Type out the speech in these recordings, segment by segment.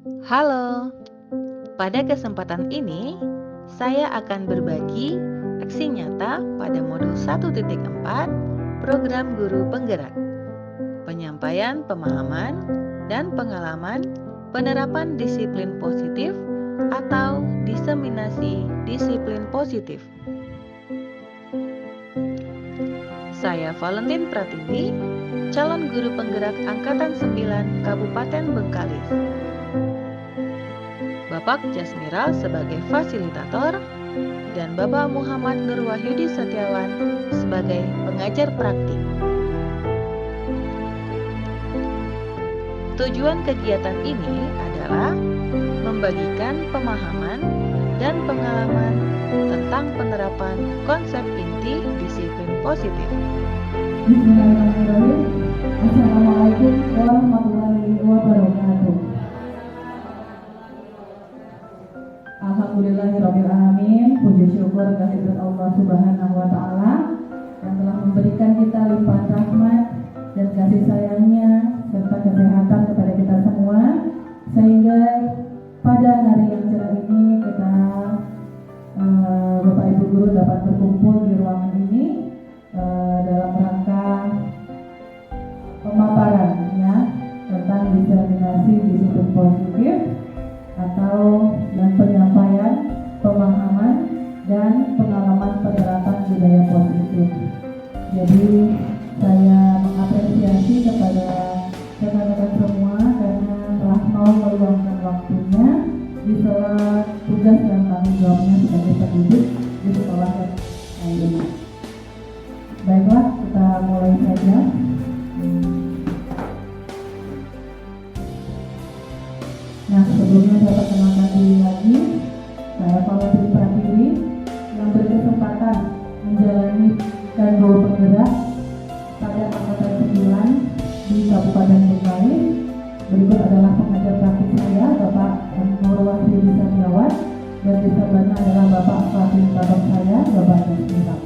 Halo, pada kesempatan ini saya akan berbagi aksi nyata pada modul 1.4 program guru penggerak, penyampaian pemahaman dan pengalaman penerapan disiplin positif atau diseminasi disiplin positif. Saya Valentin Pratiwi, calon guru penggerak Angkatan 9 Kabupaten Bengkalis. Bapak Jasmiral sebagai fasilitator dan Bapak Muhammad Nur Wahyudi Setiawan sebagai pengajar praktik. Tujuan kegiatan ini adalah membagikan pemahaman dan pengalaman tentang penerapan konsep inti disiplin positif. Bismillahirrahmanirrahim. Assalamualaikum warahmatullahi wabarakatuh. Alhamdulillahirrahmanirrahim. Puji syukur kehadirat Allah Subhanahu wa Ta'ala yang telah memberikan kita limpahan rahmat dan kasih sayangnya serta kesehatan kepada kita semua, sehingga pada hari yang cerah ini kita Bapak Ibu Guru dapat berkumpul di ruangan ini dalam rangka pemaparan ya tentang diseminasi disiplin positif atau dan penyampaian pemahaman dan pengalaman penerapan budaya positif. Jadi saya mengapresiasi kepada rekan-rekan semua karena telah mau meluangkan waktunya di sela tugas dan tanggung jawabnya sebagai pendidik di sekolah ini. Baiklah, kita mulai saja. Nah, sebelumnya saya perkenalkan diri lagi. Saya Valentin Pratiwi yang berkesempatan menjalani guru penggerak pada angkatan 9 di Kabupaten Bengkalis. Berikut adalah pengajar praktik saya, Bapak Nur Wahyudi Setiawan, dan di sebelahnya adalah Bapak fasilitator saya, Bapak Jasmiral.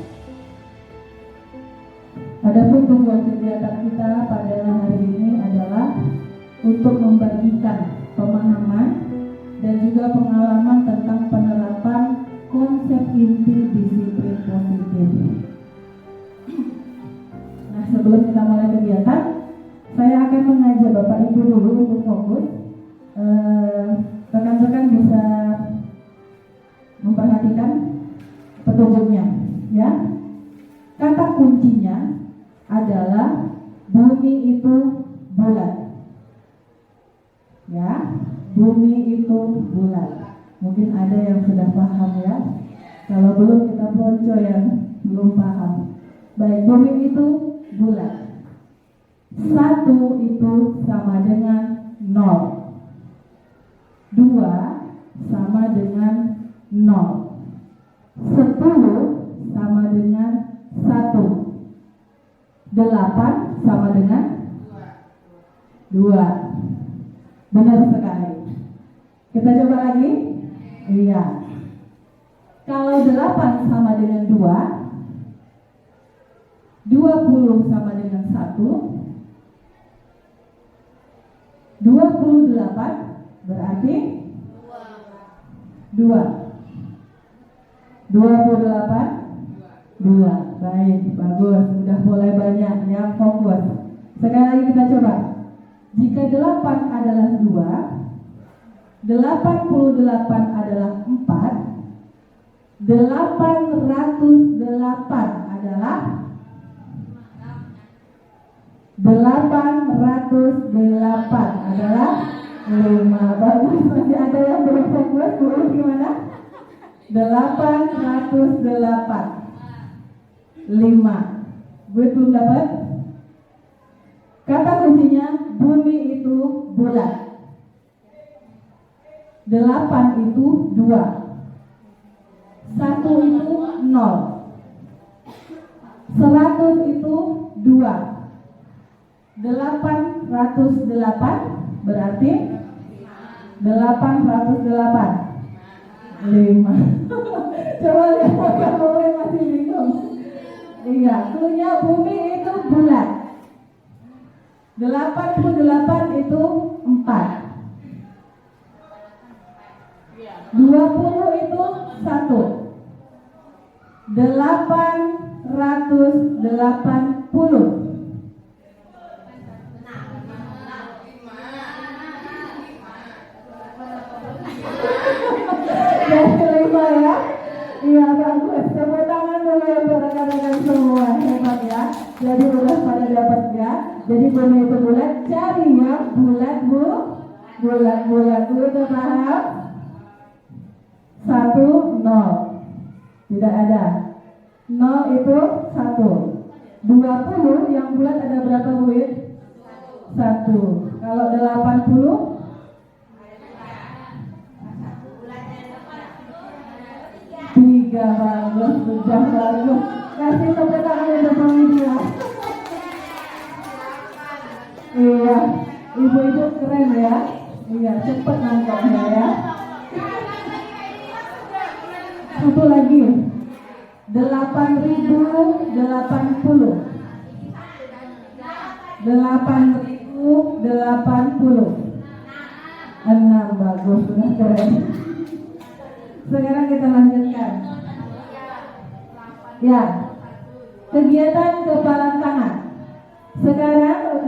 Adapun tujuan kegiatan kita pada hari ini adalah untuk membagikan pemahaman dan juga pengalaman tentang penerapan konsep inti disiplin positif. Nah, sebelum kita mulai kegiatan, saya akan mengajak Bapak Ibu dulu untuk fokus. Rekan-rekan bisa memperhatikan petunjuknya, ya. Kata kuncinya adalah bumi itu bulat. Ya, bumi itu bulat. Mungkin ada yang sudah paham ya. Kalau belum, kita bocor yang belum paham. Baik, bumi itu bulat. 1 itu sama dengan 0. 2 sama dengan 0. 10 sama dengan 1. 8 sama dengan 2. Benar sekali. Kita coba lagi. Iya. Kalau 8 sama dengan 2, 20 sama dengan 1, 28 berarti 2. 28 2. Baik, bagus. Sudah mulai banyak yang fokus. Sekali lagi kita coba. Jika 8 adalah 2, 88 adalah 4, 808 adalah 5. Bagus, masih ada yang belum fokus. Guru gimana? 808 5. Gue belum dapat. Kata kuncinya bumi itu bulat. 8 itu 2. 1 itu 0. 100 itu 2. 808 berarti 808 5. Coba lihat kalau masih bingung. Iya, klunya bumi itu bulat. 88 itu 4. 20 itu 1. 880. Jadi 5 ya. Iya, bagus. Tepuk tangan dulu ya buat rekan-rekan semua. Hebat ya. Jadi udah pada dapat ya. Jadi boleh itu bulat, cari ya bulat bu. Bulat udah paham? 1, 0. Tidak ada. 0 itu 1. 20 yang bulat ada berapa buit? 1. Kalau 80? 3. Bagus, sudah bagus. Kasih tepuk tangan untuk panitia. Iya, ibu-ibu keren ya. Iya, cepet nangkapnya ya. Satu lagi. 8.080. 8.080. 6. Bagus, sudah keren. Sekarang kita lanjutkan. Ya, kegiatan kepalan tangan. Sekarang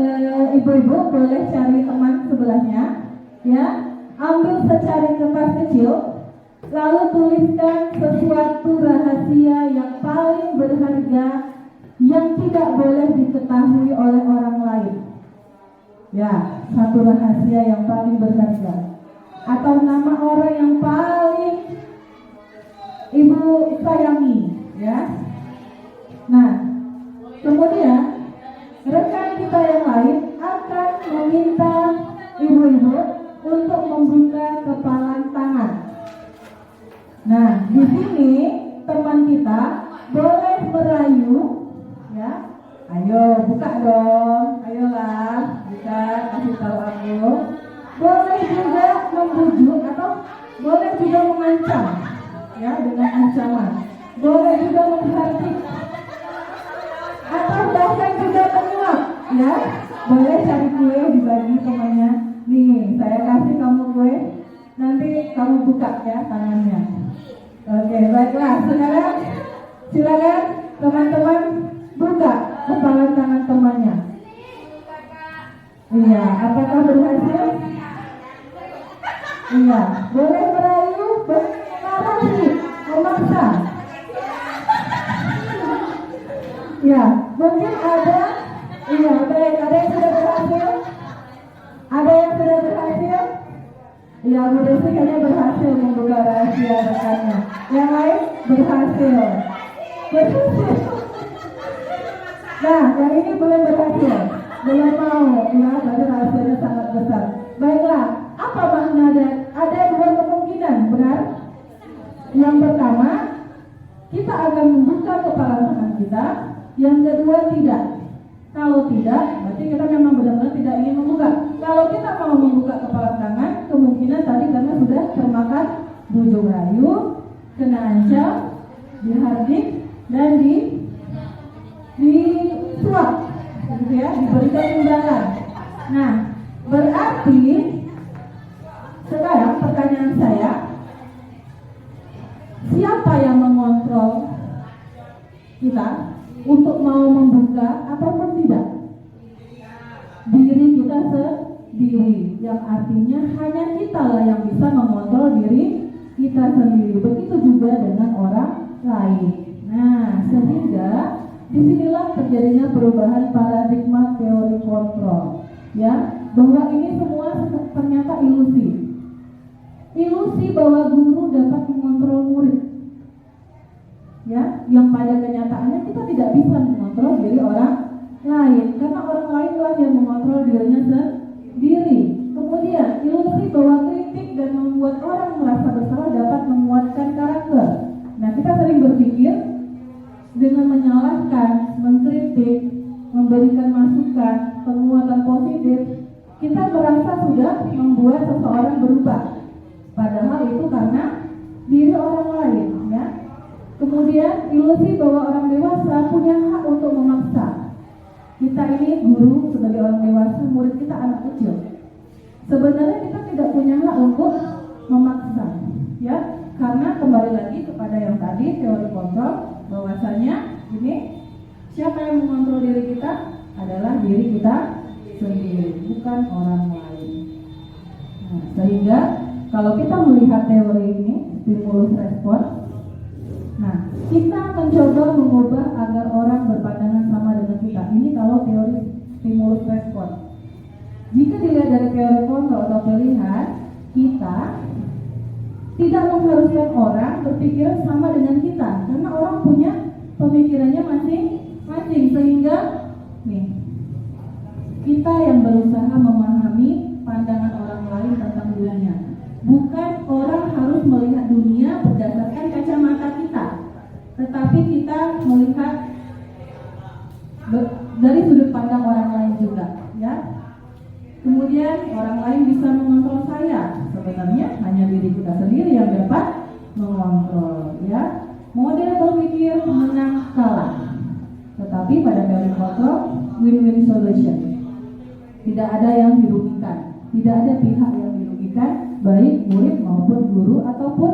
ibu-ibu boleh cari teman sebelahnya, ya. Ambil secari kertas kecil, lalu tuliskan sesuatu rahasia yang paling berharga yang tidak boleh diketahui oleh orang lain. Ya, satu rahasia yang paling berharga atau nama orang yang paling ibu sayangi, ya. Nah, kemudian rekan kita yang lain akan meminta ibu-ibu untuk membuka kepalan tangan. Nah, di sini teman kita boleh merayu, ya. Ayo buka dong, ayolah, buka, kasih tahu aku. Boleh juga membujuk atau boleh juga mengancam, ya, dengan ancaman. Boleh juga menghardik atau bahkan juga menyuap, ya. Boleh cari kue dibagi temannya. Nih, saya kasih kamu kue, nanti kamu buka ya tangannya. Oke, baiklah. Sekarang silakan teman-teman buka kepalan tangan temannya. Iya, apakah berhasil? Iya, boleh merayu, berarti memaksa. Ya, mungkin ada. Iya, baik. Ada yang sudah berhasil? Ada yang sudah berhasil? Iya, Bu Desi kayaknya berhasil membuka rahasia rekannya. Yang lain berhasil. Berhasil. Nah, yang ini belum berhasil. Belum mau. Ya, berarti rahasianya sangat besar. Baiklah, apa makna ada dua kemungkinan, benar? Yang pertama, kita akan membuka kepala tangan kita. Yang kedua, tidak. Kalau tidak, berarti kita memang benar-benar tidak ingin membuka. Kalau kita mau membuka kepala tangan, kemungkinan tadi karena sudah termakan bujuk rayu, kena ancam, dihardik, dan disuap, gitu ya, diberikan imbalan. Nah, berarti sekarang pertanyaan saya, siapa yang mengontrol kita untuk mau membuka ataupun tidak? Diri kita sendiri, yang artinya hanya kita lah yang bisa mengontrol diri kita sendiri. Begitu juga dengan orang lain. Nah, sehingga disinilah terjadinya perubahan paradigma teori kontrol, ya, bahwa ini semua ternyata ilusi bahwa guru dapat mengontrol murid, ya, yang pada kenyataannya kita tidak bisa mengontrol diri orang lain karena orang lainlah yang mengontrol dirinya sendiri. Kemudian ilusi bahwa kritik dan membuat orang merasa bersalah dapat menguatkan karakter. Nah, kita sering berpikir dengan menyalahkan, mengkritik, memberikan masukan, penguatan positif, kita merasa sudah membuat seseorang berubah. Padahal itu karena diri orang lain, ya. Kemudian ilusi bahwa orang dewasa punya hak untuk memaksa. Kita ini guru sebagai orang dewasa, murid kita anak kecil. Sebenarnya kita tidak punya hak untuk memaksa. ya, karena kembali lagi kepada yang tadi teori kontrol, bahwasanya ini siapa yang mengontrol diri kita adalah diri kita sendiri, bukan orang lain. Nah, sehingga kalau kita melihat teori ini, stimulus respon, nah kita mencoba mengubah agar orang berpandangan sama dengan kita. Ini kalau teori stimulus respon. Jika dilihat dari teori kontrol atau pilihan, kita tidak mengharuskan orang berpikir sama dengan kita, karena orang punya pemikirannya masing-masing, sehingga nih kita yang berusaha memahami pandangan orang lain tentang dunia. Bukan orang harus melihat dunia berdasarkan kacamata kita, tetapi kita melihat dari sudut pandang orang lain juga, ya. Kemudian orang lain bisa mengontrol saya. Sebenarnya hanya diri kita sendiri yang dapat mengontrol, ya. Model berpikir menang kalah. Tetapi pada teori kontrol, win-win solution. Tidak ada yang dirugikan, tidak ada pihak yang dirugikan, baik murid maupun guru ataupun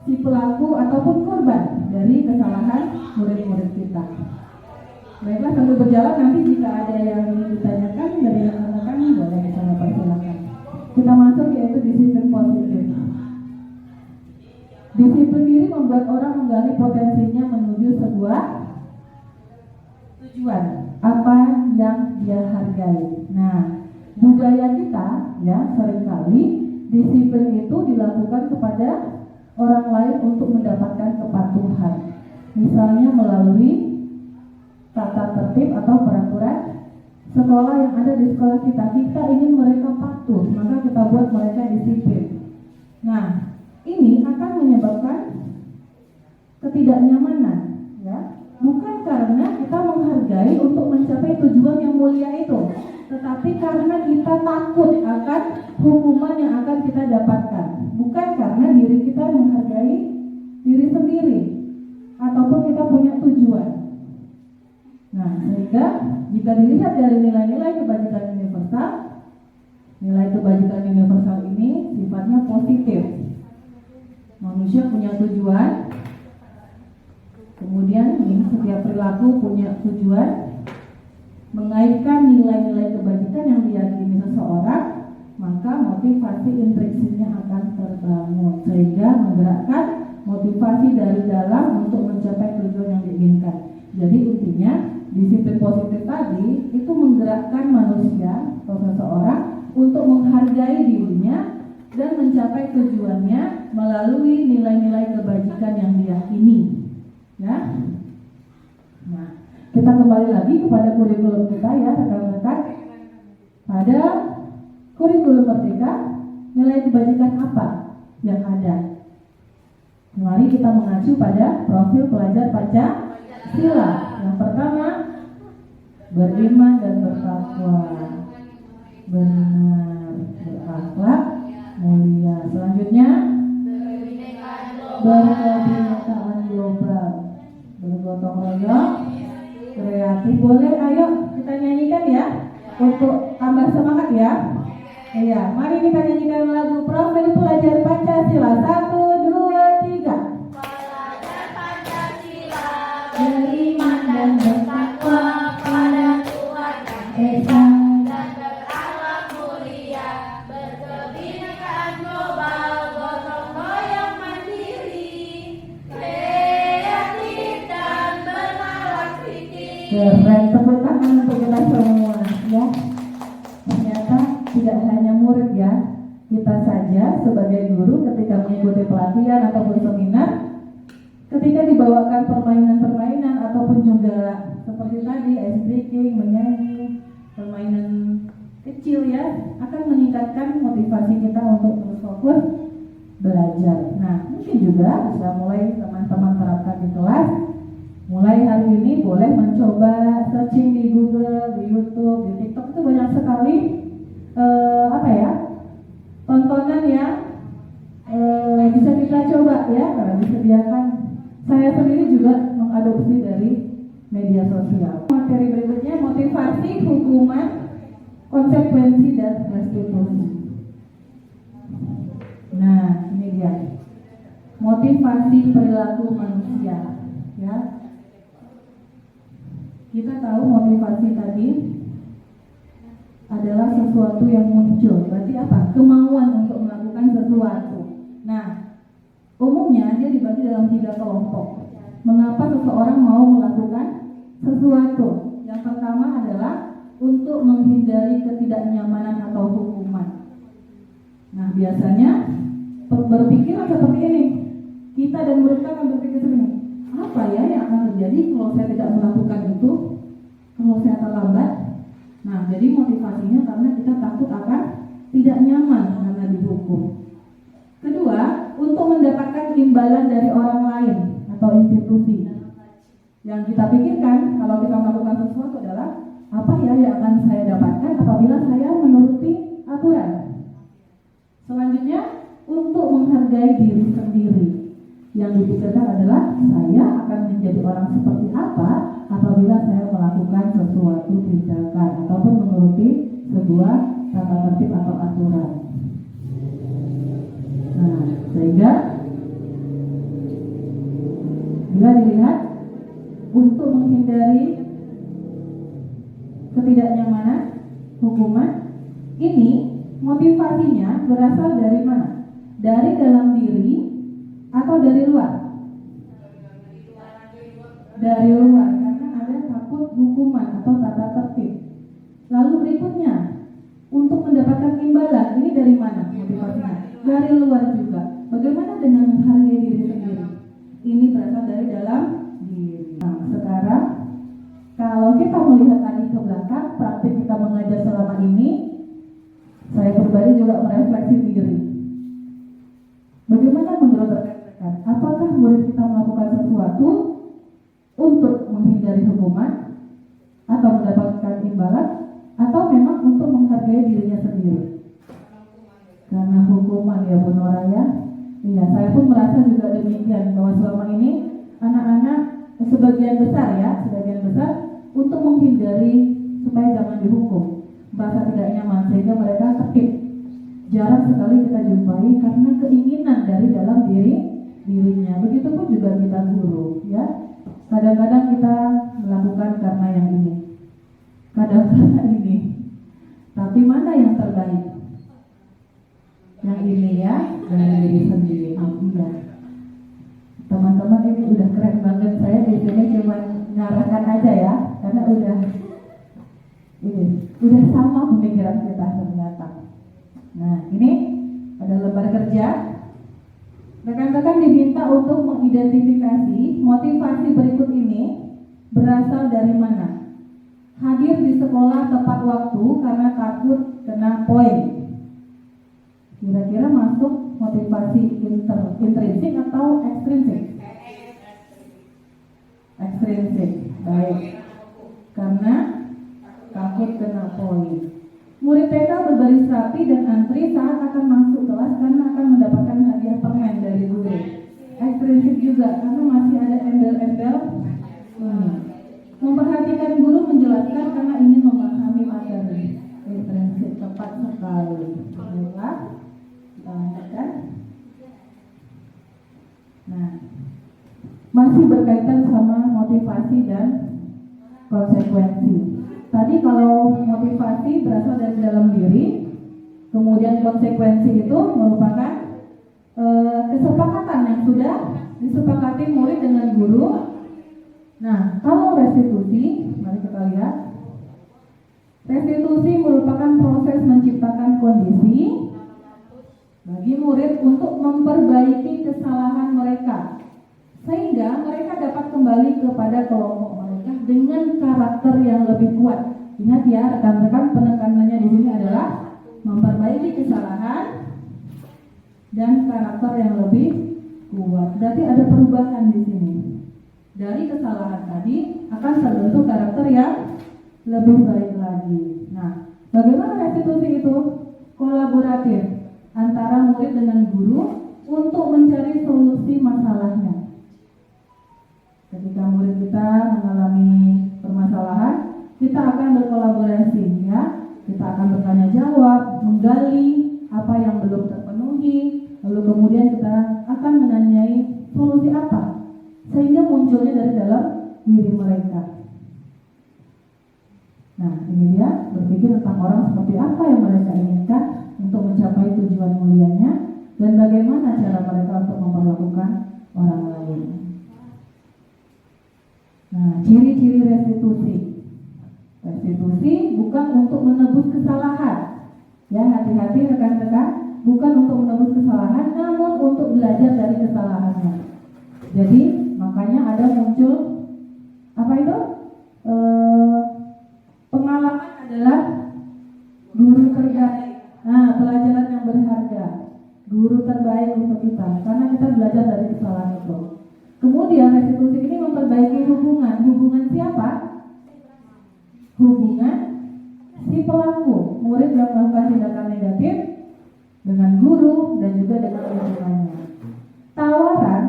si pelaku ataupun korban dari kesalahan murid-murid kita. Baiklah, sambil berjalan nanti jika ada yang ingin ditanyakan dari rekan-rekan boleh saya persilakan. Kita masuk yaitu disiplin positif. Disiplin diri membuat orang menggali potensinya menuju sebuah tujuan apa yang dia hargai. Nah, budaya kita ya seringkali disiplin itu dilakukan kepada orang lain untuk mendapatkan kepatuhan. Misalnya melalui tata tertib atau peraturan sekolah yang ada di sekolah kita. Kita ingin mereka patuh, maka kita buat mereka disiplin. Nah, ini akan menyebabkan ketidaknyamanan, ya. Bukan karena kita menghargai untuk mencapai tujuan yang mulia itu, tetapi karena kita takut akan hukuman yang akan kita dapatkan. Bukan karena diri kita menghargai diri sendiri ataupun kita punya tujuan. Nah, sehingga jika dilihat dari nilai-nilai kebajikan universal, nilai kebajikan universal ini sifatnya positif. Manusia punya tujuan, kemudian setiap perilaku punya tujuan, mengaitkan nilai-nilai kebajikan yang diyakini seseorang, maka motivasi intriksinya akan terbangun, sehingga menggerakkan motivasi dari dalam untuk mencapai tujuan yang diinginkan. Jadi intinya disiplin positif tadi itu menggerakkan manusia atau seseorang untuk menghargai dirinya dan mencapai tujuannya melalui nilai-nilai kebajikan yang diyakini, ya. Nah, kita kembali lagi kepada kurikulum kita ya rekan-rekan. Pada kurikulum Merdeka, nilai kebajikan apa yang ada? Mari kita mengacu pada profil pelajar Pancasila. Yang pertama, beriman dan bertakwa, benar, berakhlak mulia. Selanjutnya, berkebinekaan global, bergotong royong, kreatif. Boleh, ayo kita nyanyikan ya untuk tambah semangat ya. Iya, mari kita nyanyikan lagu profil pelajar Pancasila. 1, 2, 3. Pelajar Pancasila Beriman dan bertakwa pada Tuhan Yang Esa. dan berakhlak mulia, berkebinekaan global, gotong royong mandiri, kreatif dan bernalar fikir. Keren, tepuk tangan untuk kita semua ya. Ternyata tidak hanya murid ya, kita saja sebagai guru ketika mengikuti pelatihan ataupun seminar, ketika dibawakan permainan-permainan ataupun juga seperti tadi ice breaking, menyanyi, permainan kecil ya, akan meningkatkan motivasi kita untuk terus fokus belajar. Nah, mungkin juga bisa mulai teman-teman terapkan di kelas. Mulai hari ini boleh mencoba searching di Google, di YouTube, di TikTok, itu banyak sekali tontonan yang bisa kita coba ya, karena disediakan. Saya sendiri juga mengadopsi dari media sosial. Materi berikutnya motivasi, hukuman, konsekuensi dan restitusi. Nah, ini dia. motivasi perilaku manusia. Ya, kita tahu motivasi tadi adalah sesuatu yang muncul. Berarti apa? Kemauan untuk melakukan sesuatu. Nah, umumnya dia dibagi dalam 3 kelompok. Mengapa seseorang mau melakukan sesuatu? Yang pertama adalah untuk menghindari ketidaknyamanan atau hukuman. Nah, biasanya berpikiran seperti ini. Kita dan mereka akan berpikir seperti ini. Apa ya yang akan terjadi kalau saya tidak melakukan itu? Kalau saya terlambat? Nah, jadi motivasinya karena kita takut akan tidak nyaman karena dihukum. Kedua, untuk mendapatkan imbalan dari orang lain atau institusi. Yang kita pikirkan kalau kita melakukan sesuatu adalah apa ya yang akan saya dapatkan apabila saya menuruti aturan. Selanjutnya, untuk menghargai diri sendiri. Yang dipikirkan adalah saya akan menjadi orang seperti apa apabila saya melakukan sesuatu tindakan ataupun menuruti sebuah tata tertib atau aturan. Nah, sehingga bila dilihat untuk menghindari ketidaknyamanan hukuman, ini motivasinya berasal dari mana? Dari dalam diri atau dari luar? Dari luar, karena ada takut hukuman atau tata tertib. Lalu berikutnya, untuk mendapatkan imbalan, ini dari mana motivasinya? Dari luar juga. Bagaimana dengan menghargai diri sendiri? Ini berasal dari dalam diri. Nah, sekarang kalau kita melihat lagi ke belakang, praktik kita mengajar selama ini, saya pribadi juga merefleksi diri. Bagaimana menurut rekan-rekan? Apakah murid kita melakukan sesuatu untuk menghindari hukuman atau mendapatkan imbalan, atau memang untuk menghargai dirinya sendiri? Karena hukuman ya Bu Nora ya. Iya, saya pun merasa juga demikian bahwa selama ini anak-anak sebagian besar untuk menghindari supaya jangan dihukum, merasa tidak nyaman sehingga mereka tertib. Jarang sekali kita jumpai karena keinginan dari dalam dirinya. Begitupun juga kita guru, ya. Kadang-kadang kita melakukan karena yang ini, kadang karena ini. Tapi mana yang terbaik? Yang ini ya, dari diri sendiri. Iya. Teman-teman ini udah keren banget. Saya biasanya cuma ngarahkan aja ya, karena udah sama pemikiran kita ternyata. Nah, ini ada lembar kerja. Rekan-rekan diminta untuk mengidentifikasi motivasi berikut ini berasal dari mana. Hadir di sekolah tepat waktu karena takut kena poin. Kira-kira masuk motivasi intrinsik atau ekstrinsik? Ekstrinsik, baik. Karena takut kena poin. Murid TK berbaris rapi dan antri saat akan masuk kelas karena akan mendapatkan hadiah permen dari guru. Ekstrinsik juga karena masih ada embel-embel. Memperhatikan guru menjelaskan karena ingin memahami materi. Ekstrinsik, tepat sekali. Baiklah, kita lanjutkan. Nah, masih berkaitan sama motivasi dan konsekuensi. Tadi kalau motivasi berasal dari dalam diri, kemudian konsekuensi itu merupakan kesepakatan yang sudah disepakati murid dengan guru. Nah, kalau restitusi, mari kita lihat. Restitusi merupakan proses menciptakan kondisi bagi murid untuk memperbaiki kesalahan mereka, sehingga mereka dapat kembali kepada kelompok mereka dengan karakter yang lebih kuat. Ingat ya rekan-rekan, penekanannya di sini adalah memperbaiki kesalahan dan karakter yang lebih kuat. Berarti ada perubahan di sini. Dari kesalahan tadi akan terbentuk karakter yang lebih baik lagi. Nah, bagaimana restitusi itu? Kolaboratif antara murid dengan guru untuk mencari solusi masalahnya. Ketika murid kita mengalami permasalahan, kita akan berkolaborasi, ya. Kita akan bertanya jawab, menggali apa yang belum terpenuhi memenuhi, lalu kemudian kita akan menanyai solusi apa sehingga munculnya dari dalam diri mereka. Nah, ini dia berpikir tentang orang seperti apa yang mereka inginkan untuk mencapai tujuan mulianya dan bagaimana cara mereka untuk memperlakukan orang lain. Nah, ciri-ciri restitusi. Restitusi bukan untuk menebus kesalahan. Ya, hati-hati rekan-rekan, bukan untuk menebus kesalahan, namun untuk belajar dari kesalahannya. Jadi, makanya ada muncul apa itu? Pengalaman adalah guru terbaik. Nah, pelajaran yang berharga, guru terbaik untuk kita, karena kita belajar dari kesalahan itu. Kemudian restitusi ini memperbaiki hubungan. Hubungan siapa? Hubungan si pelaku, murid yang melakukan tindakan negatif dengan guru dan juga dengan lingkungannya. Tawaran,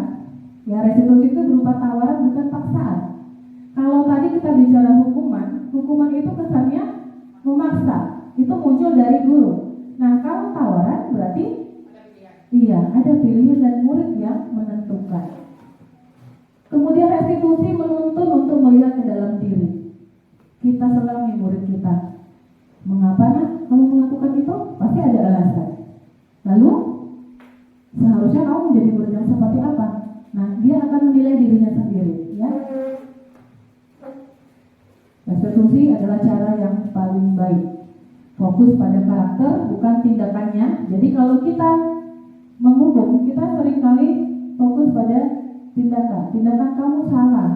ya restitusi itu berupa tawaran bukan paksaan. Kalau tadi kita bicara hukuman itu kesannya memaksa, itu muncul dari guru. Nah, kalau tawaran berarti ada pilihan dan murid yang menentukan. Kemudian restitusi menuntun untuk melihat ke dalam diri. Kita selami murid kita. Mengapa kamu melakukan itu? Pasti ada alasan. Lalu seharusnya kamu menjadi murid yang seperti apa? Nah, dia akan menilai dirinya sendiri, ya. Restitusi adalah cara yang paling baik. Fokus pada karakter, bukan tindakannya. Jadi kalau kita menghukum, kita seringkali fokus pada tindakan kamu salah,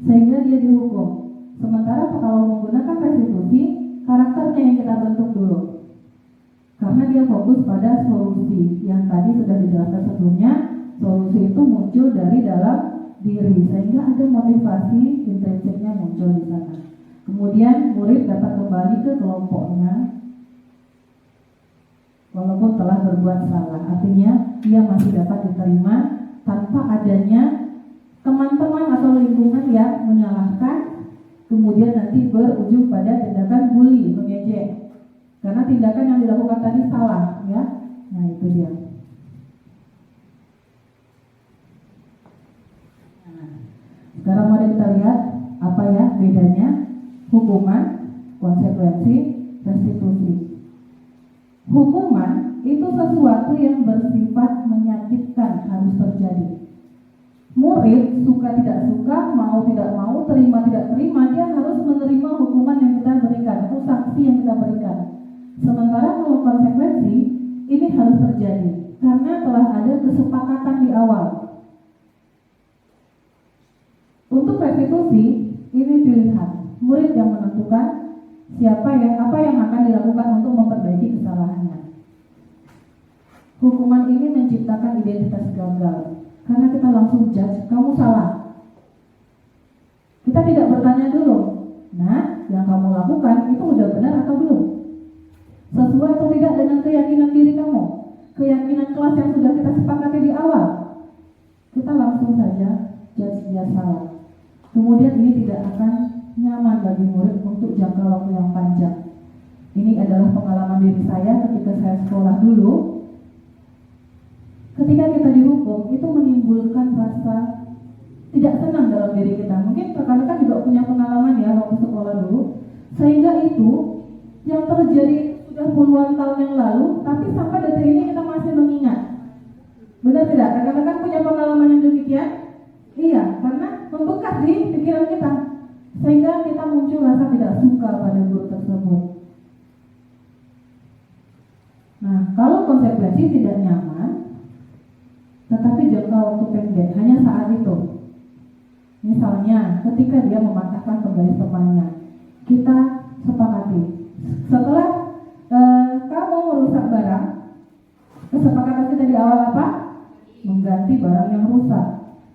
sehingga dia dihukum. Sementara kalau menggunakan restitusi, karakternya yang kita bentuk dulu. Karena dia fokus pada solusi. Yang tadi sudah dijelaskan sebelumnya, solusi itu muncul dari dalam diri, sehingga ada motivasi intrinsiknya muncul di sana. Kemudian murid dapat kembali ke kelompoknya walaupun telah berbuat salah. Artinya dia masih dapat diterima tanpa adanya teman-teman atau lingkungan yang menyalahkan, kemudian nanti berujung pada tindakan bully, mengejek. Karena tindakan yang dilakukan tadi salah, ya. Nah, itu dia. Nah, sekarang mari kita lihat apa ya bedanya hukuman, konsekuensi, restitusi. Hukuman itu sesuatu yang bersifat menyakitkan, harus terjadi. Murid suka tidak suka, mau tidak mau, terima tidak terima, dia harus menerima hukuman yang kita berikan atau sanksi yang kita berikan. Sementara kalau konsekuensi ini harus terjadi karena telah ada kesepakatan di awal. Untuk restitusi ini pilihan. Murid yang menentukan apa yang akan dilakukan untuk memperbaiki kesalahannya. Hukuman ini menciptakan identitas gagal karena kita langsung judge, kamu salah. Kita tidak bertanya dulu, nah yang kamu lakukan itu udah benar atau belum? Sesuai atau tidak dengan keyakinan diri kamu? Keyakinan kelas yang sudah kita sepakati di awal? Kita langsung saja judge dia salah. Kemudian ini tidak akan nyaman bagi murid untuk jangka waktu yang panjang. Ini adalah pengalaman diri saya ketika saya sekolah dulu. Ketika kita dihukum, itu menimbulkan rasa tidak senang dalam diri kita. Mungkin rekan-rekan juga punya pengalaman ya waktu sekolah dulu. Sehingga itu yang terjadi sudah puluhan tahun yang lalu, tapi sampai detik ini kita masih mengingat. Benar tidak? Rekan-rekan punya pengalaman yang demikian? Iya, karena membekas di pikiran kita. Sehingga kita muncul rasa tidak suka pada guru tersebut. Nah, kalau konsekuensi tidak nyaman, tetapi jangka waktu pendek, hanya saat itu. Misalnya, ketika dia mematahkan penggaris temannya, kita sepakati. Setelah kamu merusak barang, kesepakatan kita di awal apa? Mengganti barang yang rusak.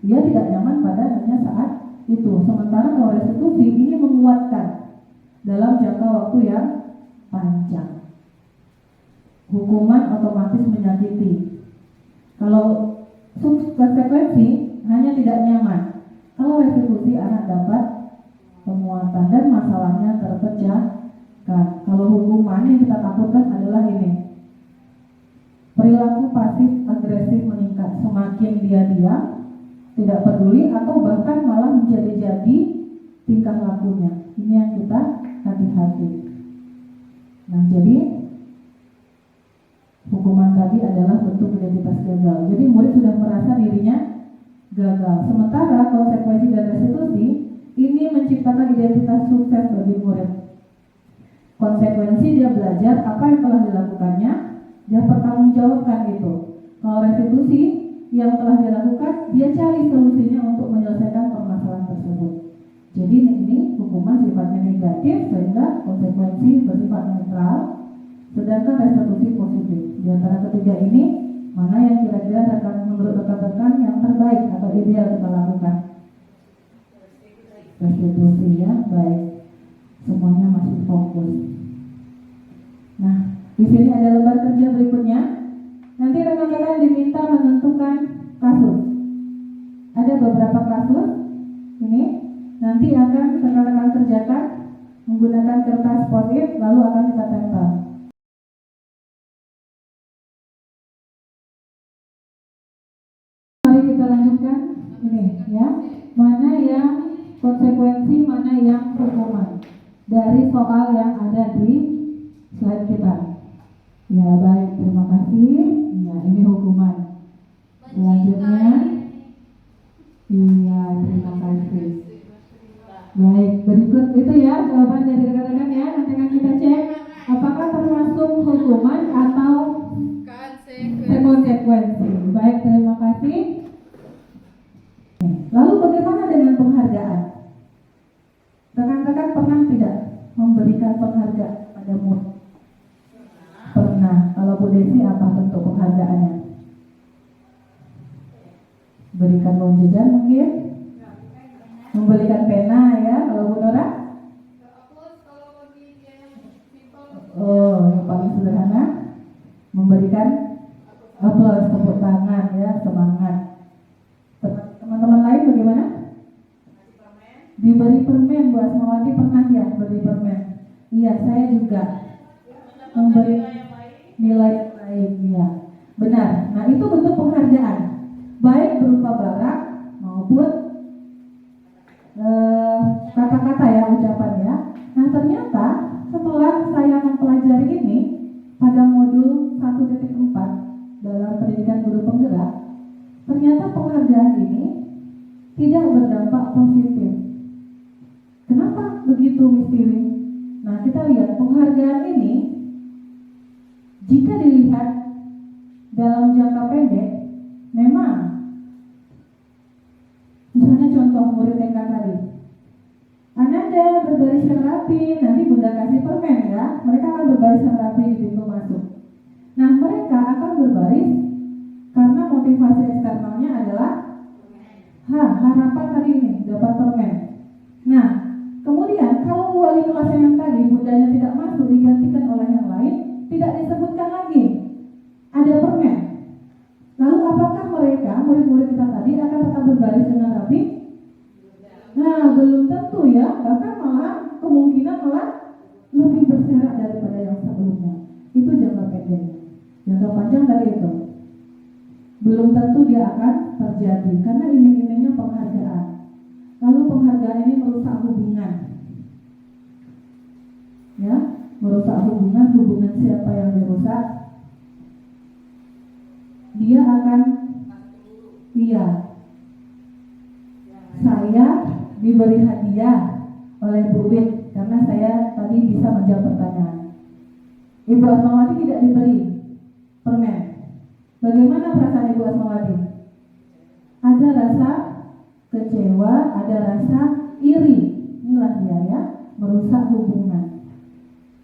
Dia tidak nyaman pada hanya saat itu. Sementara kalau restitusi ini menguatkan dalam jangka waktu yang panjang. Hukuman otomatis menyakiti. Kalau konsekuensi hanya tidak nyaman. Kalau restitusi anak dapat penguatan dan masalahnya terpecahkan. Kalau hukuman yang kita takutkan adalah ini, perilaku pasif agresif meningkat, semakin dia diam, tidak peduli, atau bahkan malah menjadi-jadi tingkah lakunya. Ini yang kita hati-hati. Nah, jadi hukuman tadi adalah bentuk identitas gagal. Jadi murid sudah merasa dirinya gagal. Sementara konsekuensi dan restitusi ini menciptakan identitas sukses bagi murid. Konsekuensi dia belajar apa yang telah dilakukannya, dia pertanggungjawabkan gitu. Kalau restitusi yang telah dilakukan, dia cari solusinya untuk menyelesaikan permasalahan tersebut. Jadi ini hukuman sifatnya negatif sehingga konsekuensi bersifat netral, sedangkan restitusi positif. Di antara ketiga ini, mana yang kira-kira menurut rekan-rekan yang terbaik atau ideal kita lakukan? Restitusi ya, baik. Semuanya masih fokus. Nah, di sini ada lembar kerja berikutnya. Nanti rekan-rekan diminta menentukan kasus. Ada beberapa kasus ini. Nanti akan rekan-rekan kerjakan menggunakan kertas post-it, lalu akan kita tempel. Mari kita lanjutkan ini ya. Mana yang konsekuensi, mana yang hukuman dari soal yang ada di slide kita. Ya baik, terima kasih. Ya, ini hukuman. Selanjutnya, iya terima kasih. Baik, berikut itu ya jawaban dari rekan-rekan ya. Nanti akan kita cek apakah termasuk hukuman atau konsekuensi. Baik, terima kasih. Lalu bagaimana dengan penghargaan? Rekan-rekan pernah tidak memberikan penghargaan pada murid? Pernah. Kalau Bu Desi apa bentuk penghargaannya? Berikan uang jajan mungkin? Memberikan pena ya, kalau Bu Nora? Oh, yang paling sederhana, memberikan aplaus, tepuk tangan ya, semangat. Teman-teman lain bagaimana? Diberi permen, Bu Asmawati pernah ya beri permen? Iya, saya juga memberi nilai yang baik, ya. Benar. Nah, itu bentuk penghargaan, baik berupa barang maupun kata-kata ya, ucapan ya. Nah, ternyata setelah saya mempelajari ini pada modul 1.4 dalam pendidikan guru penggerak, ternyata penghargaan ini tidak berdampak positif. Kenapa begitu, Mistiri? Nah, kita lihat penghargaan ini jika dilihat dalam jangka pendek, memang misalnya contoh murid TK tadi, Ananda berbaris yang rapi, nanti Bunda kasih permen ya, mereka akan berbaris yang rapi di pintu masuk. Nah, mereka akan berbaris karena motivasi eksternalnya adalah harapan hari ini dapat permen. Nah, kemudian kalau wali kelas yang tadi bundanya tidak masuk, digantikan oleh yang lain, tidak disebutkan lagi ada permen. Lalu apakah mereka, murid-murid kita tadi, akan tetap berbaris dengan rapi? Nah, belum tentu ya, bahkan malah kemungkinan malah lebih berserak daripada yang sebelumnya. Itu jangka pendek. Jangka panjang tadi itu belum tentu dia akan terjadi karena iming-imingnya penghargaan. Lalu penghargaan ini merusak hubungan, ya, merusak hubungan siapa yang dirusak? Dia akan, iya, saya diberi hadiah oleh Bu Wit karena saya tadi bisa menjawab pertanyaan. Ibu Asmawati tidak diberi permen. Bagaimana perasaan Ibu Asmawati? Ada rasa kecewa, ada rasa iri. Inilah dia ya, merusak hubungan.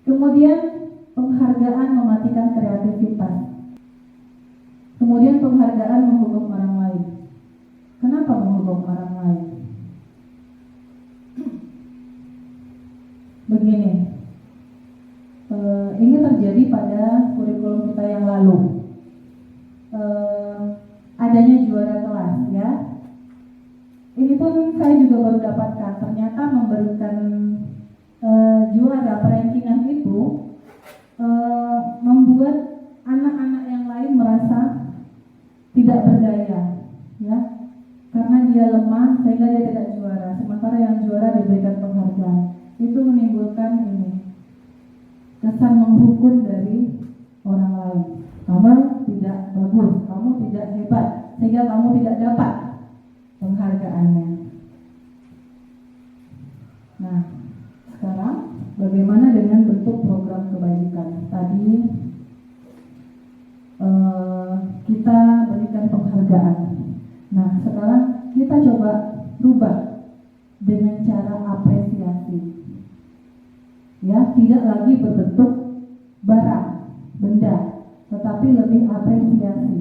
Kemudian penghargaan mematikan kreativitas. Kemudian penghargaan menghukum orang lain. Kenapa menghukum orang lain? Begini, ini terjadi pada kurikulum kita yang lalu. Adanya juara kelas ya. Ini pun saya juga baru dapatkan. Ternyata memberikan juara perankingan itu membuat anak-anak yang lain merasa tidak berdaya, ya, karena dia lemah sehingga dia tidak juara. Sementara yang juara diberikan penghargaan. Itu menimbulkan kesan menghukum dari orang lain. Kamu tidak bagus, kamu tidak hebat, sehingga kamu tidak dapat penghargaannya. Nah, sekarang bagaimana dengan bentuk program kebaikan? Tadi kita berikan penghargaan. Nah, sekarang kita coba rubah dengan cara apresiasi. Ya, tidak lagi berbentuk barang, benda, tetapi lebih apresiasi.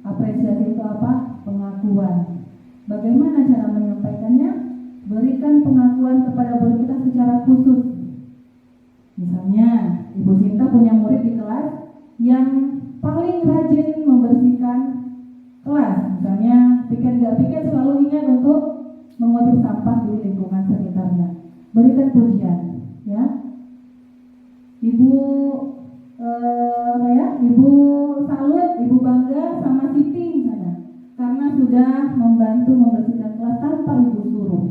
Apresiasi itu apa? Pengakuan. Bagaimana cara menyampaikannya? Berikan pengakuan kepada guru kita secara khusus. Misalnya, Ibu Sinta punya murid di kelas yang paling rajin membersihkan kelas. Misalnya, pikir gak pikir selalu ingat untuk mengutip sampah di lingkungan sekitarnya. Berikan pujian, ya. Ibu Ibu salut, Ibu bangga sama Siti misalnya, karena sudah membantu membersihkan kelas tanpa Ibu suruh.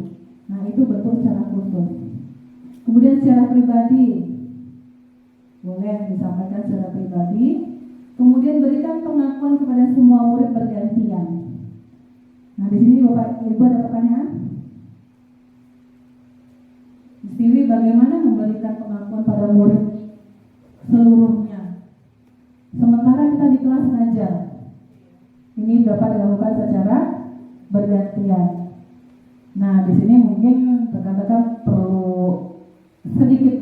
Nah, itu bentuk secara khusus. Kemudian secara pribadi, boleh disampaikan secara pribadi. Kemudian berikan pengakuan kepada semua murid bergantian. Nah, di sini Bapak Ibu ada pertanyaan? Istiwi, bagaimana memberikan pengakuan pada murid seluruhnya? Sementara kita di kelas ngajar. Ini dapat dilakukan secara bergantian. Nah, di sini mungkin rekan-rekan perlu sedikit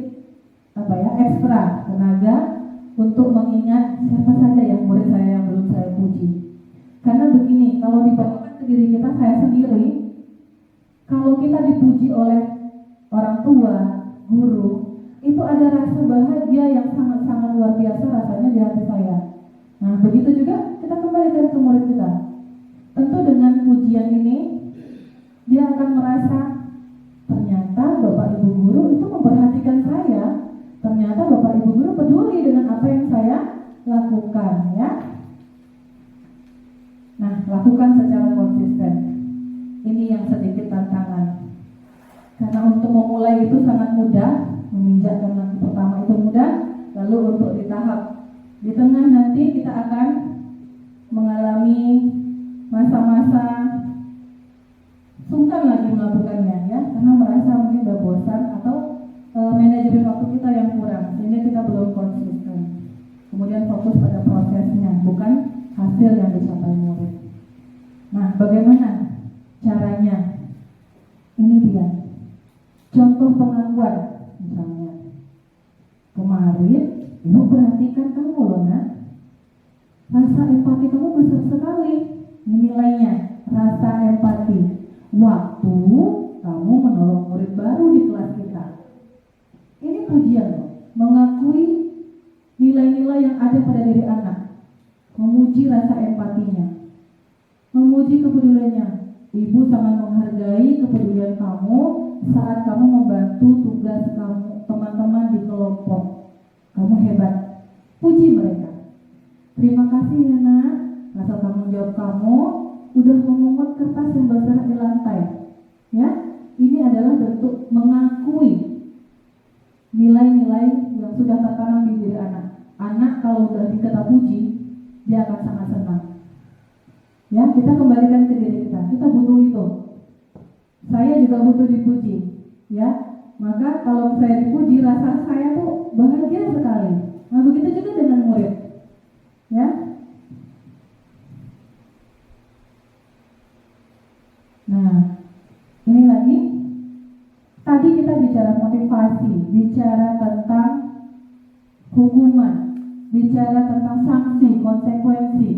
ekstra tenaga untuk mengingat siapa saja yang murid saya yang belum saya puji. Karena begini, kalau dibawakan ke diri kita, saya sendiri, kalau kita dipuji oleh orang tua, guru, itu ada rasa bahagia yang sangat-sangat luar biasa rasanya di hati saya. Nah, begitu juga kita kembalikan ke murid kita. Tentu dengan pujian ini, dia akan merasa ternyata Bapak Ibu Guru itu memperhatikan saya. Ternyata Bapak Ibu Guru peduli dengan apa yang saya lakukan, ya. Nah, lakukan secara konsisten. Ini yang sedikit tantangan. Karena untuk memulai itu sangat mudah, menginjakkan langkah pertama itu mudah, lalu untuk di tahap di tengah nanti kita akan mengalami masa-masa sungkan lagi melakukannya, ya, karena merasa mungkin udah bosan atau manajemen waktu kita yang kurang, sehingga kita belum konsisten. Kemudian fokus pada prosesnya, bukan hasil yang dicapai murid. Nah, bagaimana caranya? Ini dia. Contoh pengakuan, misalnya, kemarin Ibu perhatikan kamu loh, Nak. Rasa empati kamu besar sekali. Ini nilainya, rasa empati. Waktu kamu menolong murid baru di kelas kita. Ini pujian loh, mengakui nilai-nilai yang ada pada diri anak. Memuji rasa empatinya, memuji kepeduliannya. Ibu sangat menghargai kepedulian kamu saat kamu membantu tugas kamu, teman-teman di kelompok. Kamu hebat. Puji mereka. Terima kasih ya, Nak. Rasa tanggung jawab kamu udah memungut kertas yang bergerak di lantai. Ya, ini adalah bentuk mengakui nilai-nilai yang sudah tertanam di diri anak. Anak kalau udah dikata puji, dia akan sangat senang. Ya, kita kembalikan ke diri kita. Kita butuh itu. Saya juga butuh dipuji. Ya, maka kalau saya dipuji, rasa saya tuh bahagia sekali. Nah, begitu juga dengan murid. Ya. Nah, ini lagi. Tadi kita bicara motivasi, bicara tentang hukuman, bicara tentang sanksi, konsekuensi.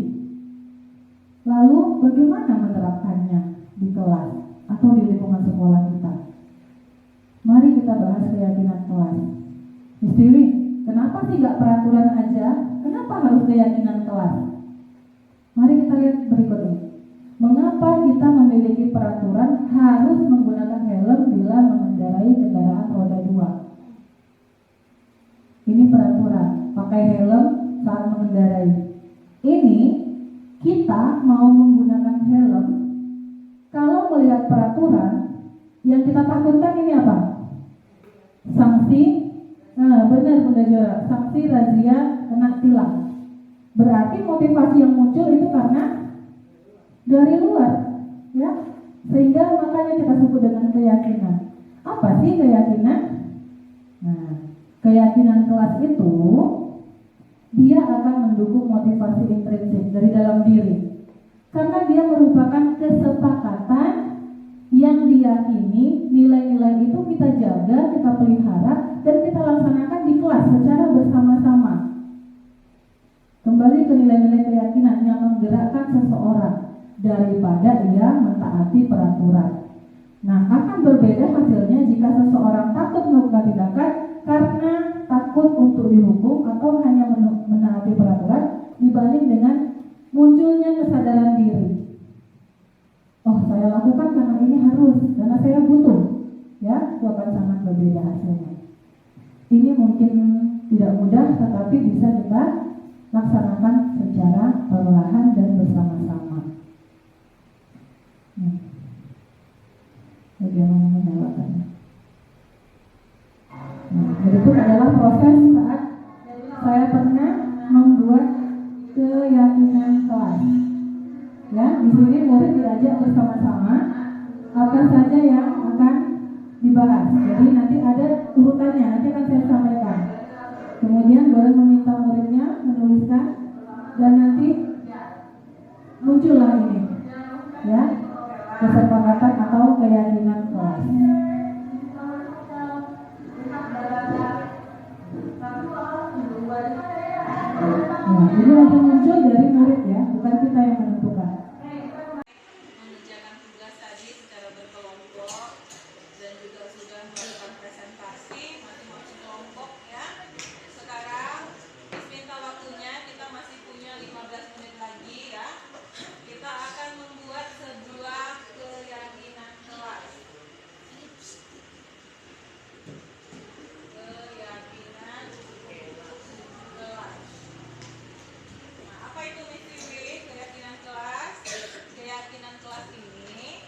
Lalu bagaimana menerapkannya di kelas atau di lingkungan sekolah kita? Mari kita bahas keyakinan kelas. Istiwi, kenapa sih gak peraturan aja? Kenapa harus keyakinan kelas? Mari kita lihat berikut ini. Mengapa kita memiliki peraturan harus menggunakan helm bila mengendarai kendaraan roda 2? Ini peraturan, pakai helm saat mengendarai. Ini kita mau Yang kita takutkan ini apa? Sanksi, benar Bunda Jora, sanksi razia kena tilang. Berarti motivasi yang muncul itu karena dari luar, ya. Sehingga makanya kita sebut dengan keyakinan. Apa sih keyakinan? Nah, keyakinan kelas itu dia akan mendukung motivasi intrinsik dari dalam diri. Karena dia merupakan kesepakatan yang diyakini nilai-nilai itu kita jaga, kita pelihara, dan kita laksanakan di kelas secara bersama-sama. Kembali ke nilai-nilai keyakinan yang menggerakkan seseorang daripada ia mentaati peraturan. Nah, akan berbeda hasilnya jika seseorang takut melakukan tindakan karena takut untuk dihukum atau hanya menaati peraturan dibanding dengan munculnya kesadaran diri. Oh, saya lakukan karena ini harus, karena saya butuh. Ya, itu akan sangat berbeda hasilnya. Ini mungkin tidak mudah, tetapi bisa kita laksanakan secara perlahan dan bersama-sama. Bagaimana menyalakannya? Nah, berikut adalah proses saat saya pernah membuat keyakinan kelas. Ya, di sini murid diajak bersama-sama apa saja yang akan dibahas. Jadi nanti ada urutannya, nanti akan saya sampaikan. Kemudian boleh meminta muridnya menuliskan dan nanti muncullah ini, ya, kesepakatan atau keyakinan kelas. Nah, ini akan muncul dari murid ya, bukan kita yang menentukan. Mengerjakan tugas tadi secara berkelompok dan juga sudah melakukan presentasi masing-masing kelompok ya. Sekarang minta waktunya, kita masih punya 15 menit lagi ya. Kita akan membuat sebuah keyakinan kelas. Keyakinan kelas. Nah, apa itu misi keyakinan kelas? Keyakinan kelas ini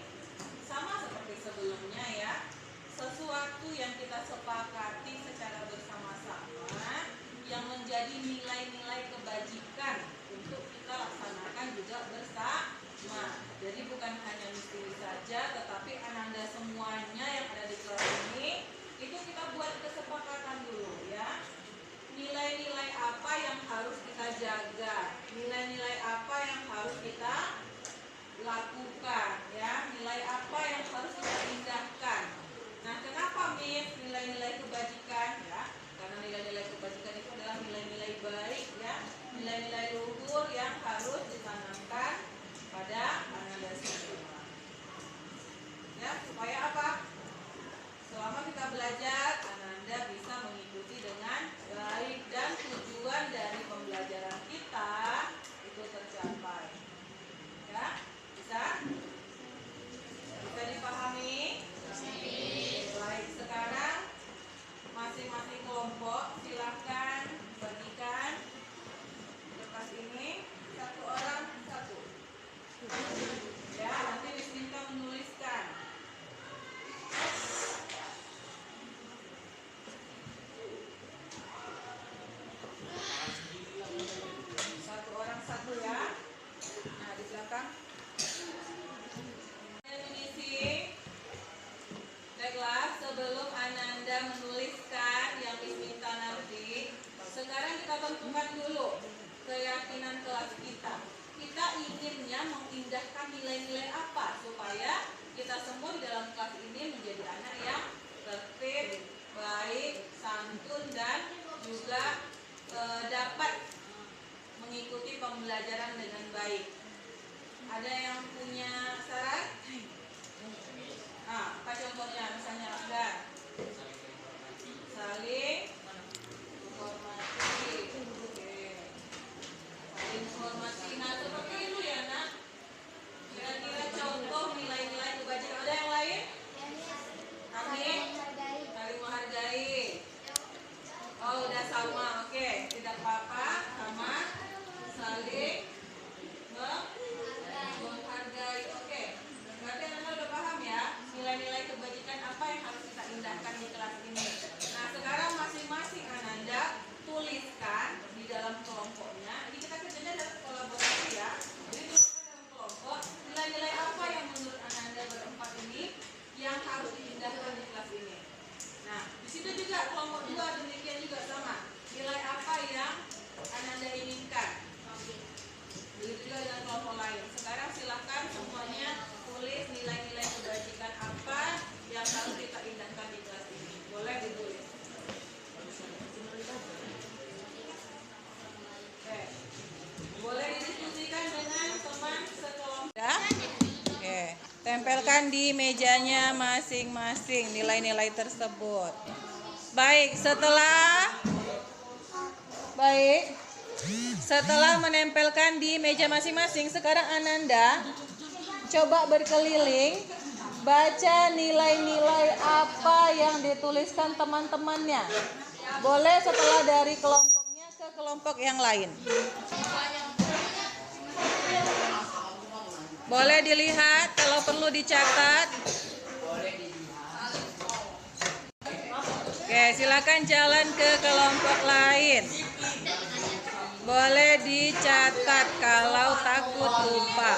sama seperti sebelumnya ya, sesuatu yang kita sepakati secara bersama-sama yang menjadi nilai-nilai kebajikan untuk kita laksanakan juga bersama. Jadi bukan hanya misteri saja, tetapi ananda semuanya yang ada di kelas ini itu kita buat kesepakatan dulu ya. Nilai-nilai apa yang harus kita jaga, nilai-nilai apa yang harus kita lakukan ya, nilai apa yang harus kita indahkan. Nah, kenapa nilai-nilai kebajikan ya? Karena nilai-nilai kebajikan itu adalah nilai-nilai baik ya, nilai-nilai luhur yang harus ditanamkan pada ananda semua. Ya, supaya apa? Selama kita belajar, ananda bisa mengikuti dengan baik dan tujuan dari pembelajaran kita itu tercapai. Ya, bisa? Bisa dipahami? Baik, sekarang masing-masing kelompok silakan bagikan kertas ini satu orang satu. Ya, nanti diminta menuliskan. Satu orang satu ya. Nah, di belakang. Baiklah, sebelum ananda menuliskan yang diminta nanti, sekarang kita tentukan dulu keyakinan kelas kita. Kita inginnya mengindahkan nilai-nilai apa supaya kita semua di dalam kelas ini menjadi anak yang tertib, baik, santun, dan juga dapat mengikuti pembelajaran dengan baik. Ada yang punya saran? Apa contohnya? Misalnya ada saling menghormati. Oke. Saling menghormati. Nah, seperti itu ya, Nak. Kira-kira contoh nilai-nilai kebajikan. Ada yang lain? Amin. Saling menghargai. Oh, udah sama. Oke, tidak apa-apa. Sama. Saling menghargai. Oke. Berarti Anda udah paham ya nilai-nilai kebajikan Tempelkan di mejanya masing-masing nilai-nilai tersebut. Baik, setelah menempelkan di meja masing-masing, sekarang Ananda coba berkeliling, baca nilai-nilai apa yang dituliskan teman-temannya. Boleh setelah dari kelompoknya ke kelompok yang lain. Boleh dilihat, kalau perlu dicatat. Oke, silakan jalan ke kelompok lain. Boleh dicatat kalau takut lupa.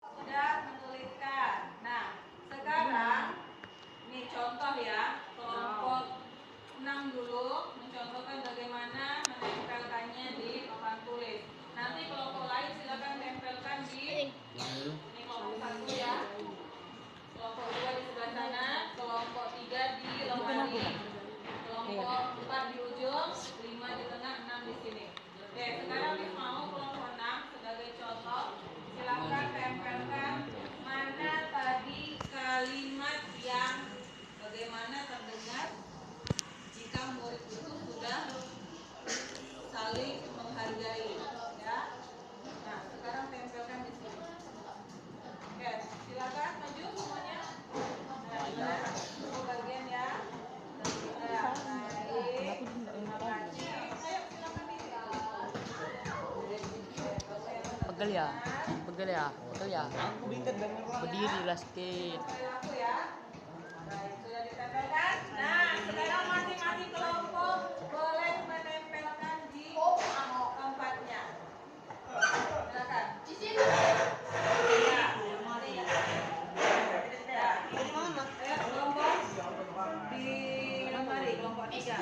Sudah menuliskan. Nah, sekarang ini contoh ya, kelompok 6 dulu mencontohkan bagaimana menempelkannya di papan tulis. Nanti kelompok lain silakan tempelkan di ini kelompok 1 ya. Kelompok 2 di sebelah sana, kelompok 3 di lemari, kelompok 4 di ujung, 5 di tengah, 6 di sini. Oke, sekarang Miss mau kelompok 6 sebagai contoh. Silakan tempelkan mana tadi kalimat yang bagaimana terdengar jika murid itu sudah saling menghargai, ya. Nah, sekarang tempelkan di sini. Oke, silakan maju semuanya. Nah, ini bagian ya. Baik, terima kasih. Ayo silakan di sini. Pegel ya. Berdiri lah sedikit. Perilaku ya. Baik, sudah ditempelkan. Nah, sekarang masing-masing kelompok boleh menempelkan di tempatnya. Silakan. Di sini. Ya. Ya. Ayo kelompok di lemari, kelompok 3.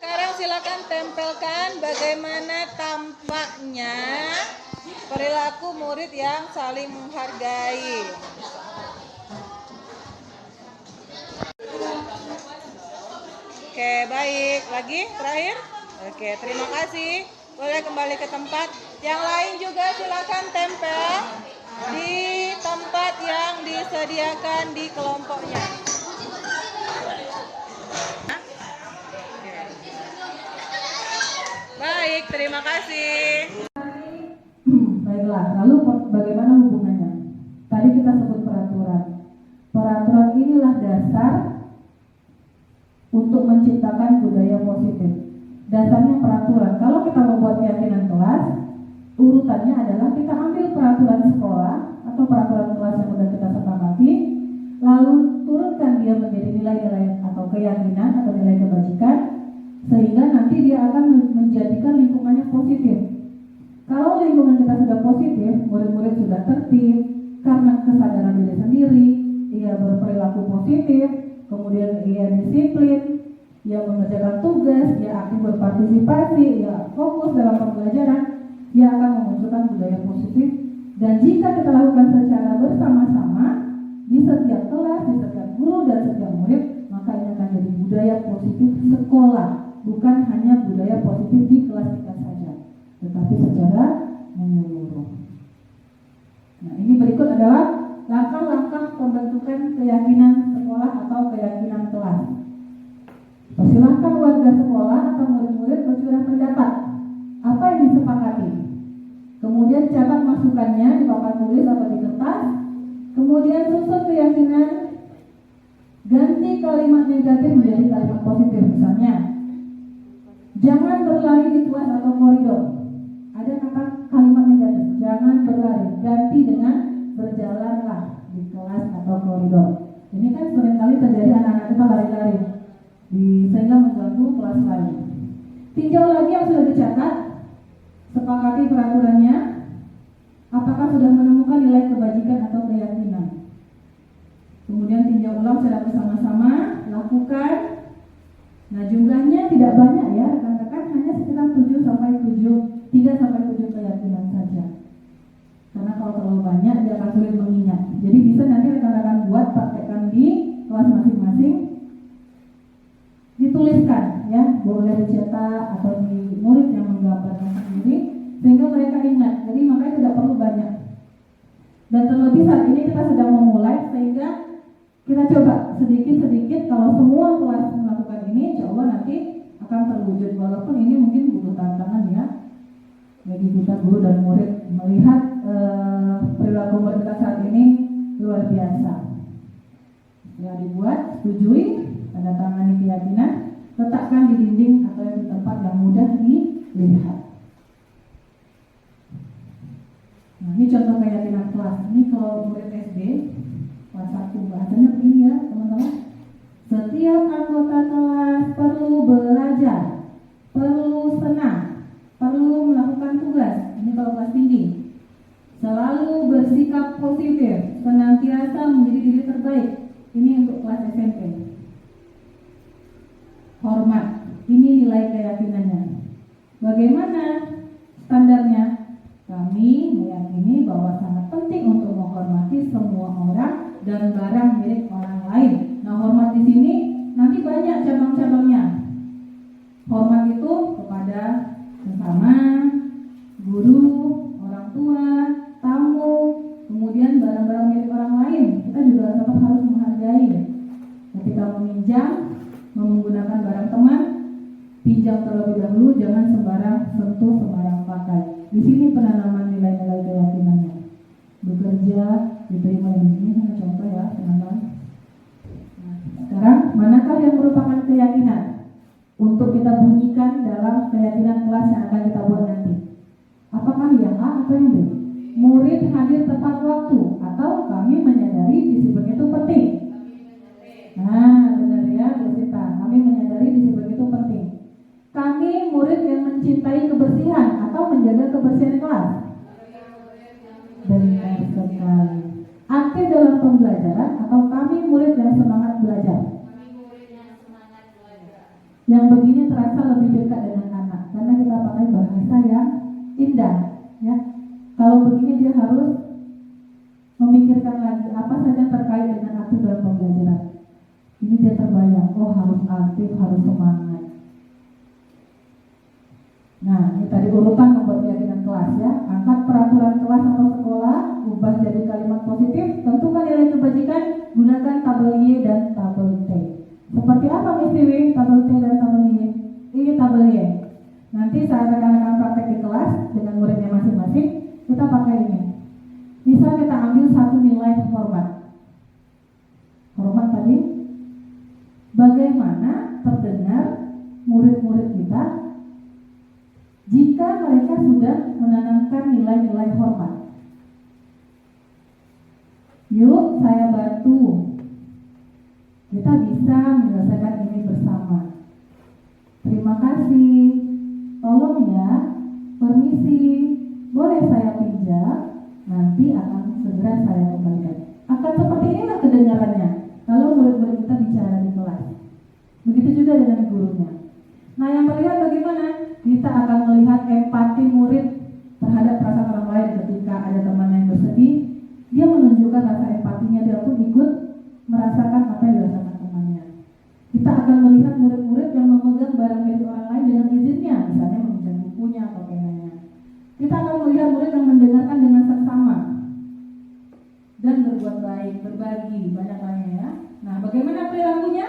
Sekarang silakan tempelkan bagaimana tampaknya perilaku murid yang saling menghargai. Oke, baik. Lagi terakhir? Oke, terima kasih. Boleh kembali ke tempat. Yang lain juga silakan tempel di tempat yang disediakan di kelompoknya. Baik, terima kasih. Baiklah, lalu bagaimana hubungannya? Tadi kita sebut peraturan. Peraturan inilah dasar untuk menciptakan budaya positif. Dasarnya peraturan. Kalau kita membuat keyakinan kelas, urutannya adalah kita ambil peraturan sekolah atau peraturan kelas yang sudah kita sepakati, lalu turunkan dia menjadi nilai-nilai atau keyakinan atau nilai kebajikan, sehingga nanti dia akan menjadikan lingkungannya positif. Kalau lingkungan kita sudah positif, murid-murid sudah tertib karena kesadaran diri sendiri, ia berperilaku positif, kemudian ia disiplin, ia mengerjakan tugas, ia aktif berpartisipasi, ia fokus dalam pembelajaran, ia akan memunculkan budaya positif. Dan jika kita lakukan secara bersama-sama di setiap kelas, di setiap guru dan setiap murid, maka ini akan jadi budaya positif sekolah, bukan hanya budaya positif di kelas kita saja, tetapi secara menyeluruh. Nah, ini berikut adalah langkah-langkah pembentukan keyakinan sekolah atau keyakinan kelas. Persilahkan warga sekolah atau murid-murid bercurah pendapat. Apa yang disepakati? Kemudian catat masukannya di papan tulis atau di kertas. Kemudian susun keyakinan, ganti kalimat negatif menjadi kalimat positif. Misalnya, jangan berlari di kelas atau koridor. Ada kata kalimat negatif, jangan berlari, ganti dengan berjalanlah di kelas atau koridor. Ini kan seringkali terjadi anak-anak kita lari-lari, sehingga mengganggu kelas lain. Tinjau lagi yang sudah dicatat, sepakati peraturannya, apakah sudah menemukan nilai kebajikan atau keyakinan. Kemudian tinjau ulang secara bersama-sama, lakukan. Nah, jumlahnya tidak banyak ya, rekan-rekan, hanya sekitar 3 sampai 7 keyakinan saja. Karena kalau terlalu banyak dia akan sulit mengingat. Jadi bisa nanti rekan-rekan buat praktekkan di kelas masing-masing, dituliskan ya, boleh dicetak atau di murid yang menggambarkan sendiri sehingga mereka ingat. Jadi makanya tidak perlu banyak. Dan terlebih saat ini kita sedang memulai, sehingga kita coba sedikit-sedikit. Kalau semua kelas melakukan ini, insya Allah nanti akan terwujud. Walaupun ini mungkin butuh tantangan ya bagi kita guru dan murid melihat perilaku murid kita saat ini luar biasa. Ya, dibuat, setujui, tanda tangani keyakinan, letakkan di dinding atau di tempat yang mudah dilihat. Nah, ini contoh keyakinan kelas. Ini kalau murid SD kelas 1 bahasanya begini ya teman-teman. Setiap anggota kelas perlu belajar, perlu senang, perlu melakukan tugas. Ini kalau kelas tinggi. Selalu bersikap positif, senantiasa menjadi diri terbaik. Ini untuk kelas SMP. Hormat, ini nilai keyakinannya. Bagaimana standarnya? Kami meyakini bahwa sangat penting untuk menghormati semua orang dan barang milik orang lain. Nah, hormat di sini nanti banyak cabang-cabangnya. Hormat itu kepada sesama, guru, orang tua, tamu, kemudian barang-barang milik orang lain. Kita juga tetap harus menghargai. Ketika meminjam, menggunakan barang teman, pinjam terlebih dahulu, jangan sembarang sentuh, sembarang pakai. Di sini penanaman nilai-nilai keyakinannya. Bekerja, diterima ini hanya contoh ya teman-teman. Nah, sekarang manakah yang merupakan keyakinan untuk kita bunyikan dalam keyakinan kelas yang akan kita buat nanti? Apakah yang A atau yang B? Murid hadir tepat waktu atau kami menyadari disiplin itu penting? Nah, benar ya, Bu Sita. Kami menyadari disiplin itu penting. Kami murid yang mencintai kebersihan atau menjaga kebersihan kelas? Benar sekali. Aktif dalam pembelajaran atau kami murid yang semangat belajar? Yang begini terasa lebih dekat dengan anak karena kita pakai bahasa yang indah ya. Kalau begini dia harus memikirkan lagi apa saja terkait dengan aktif dalam pembelajaran. Ini dia terbayang, oh harus aktif, harus semangat. Nah, ini tadi urutan membuat keyakinan kelas ya. Angkat peraturan kelas atau sekolah, ubah jadi kalimat positif, tentukan nilai kebajikan, gunakan tabel Y dan tabel T. Seperti apa Miss tabel T dan tabel Y? Ini tabel Y. Nanti saat rekan-rekan praktek di kelas dengan muridnya masing-masing, kita pakai ini. Misal kita ambil satu nilai hormat. Hormat tadi, bagaimana terdengar murid-murid kita jika mereka sudah menanamkan nilai-nilai hormat? Yuk, saya bantu. Kita bisa menyelesaikan ini bersama. Terima kasih. Tolong ya, permisi. Boleh saya pinjam? Nanti akan segera saya kembalikan. Akan seperti inilah kedengarannya kalau murid-murid kita bicara di kelas. Begitu juga dengan gurunya. Nah, yang terlihat bagaimana? Kita akan melihat empati murid terhadap perasaan orang lain. Ketika ada teman yang bersedih, dia menunjukkan rasa empatinya, dia pun ikut merasakan apa yang dirasakan temannya. Kita akan melihat murid-murid yang memegang barang milik orang lain dengan izinnya, misalnya meminjam bukunya atau penanya. Kita akan melihat murid yang mendengarkan dengan seksama dan berbuat baik, berbagi, banyak lainnya ya. Nah, bagaimana perilakunya?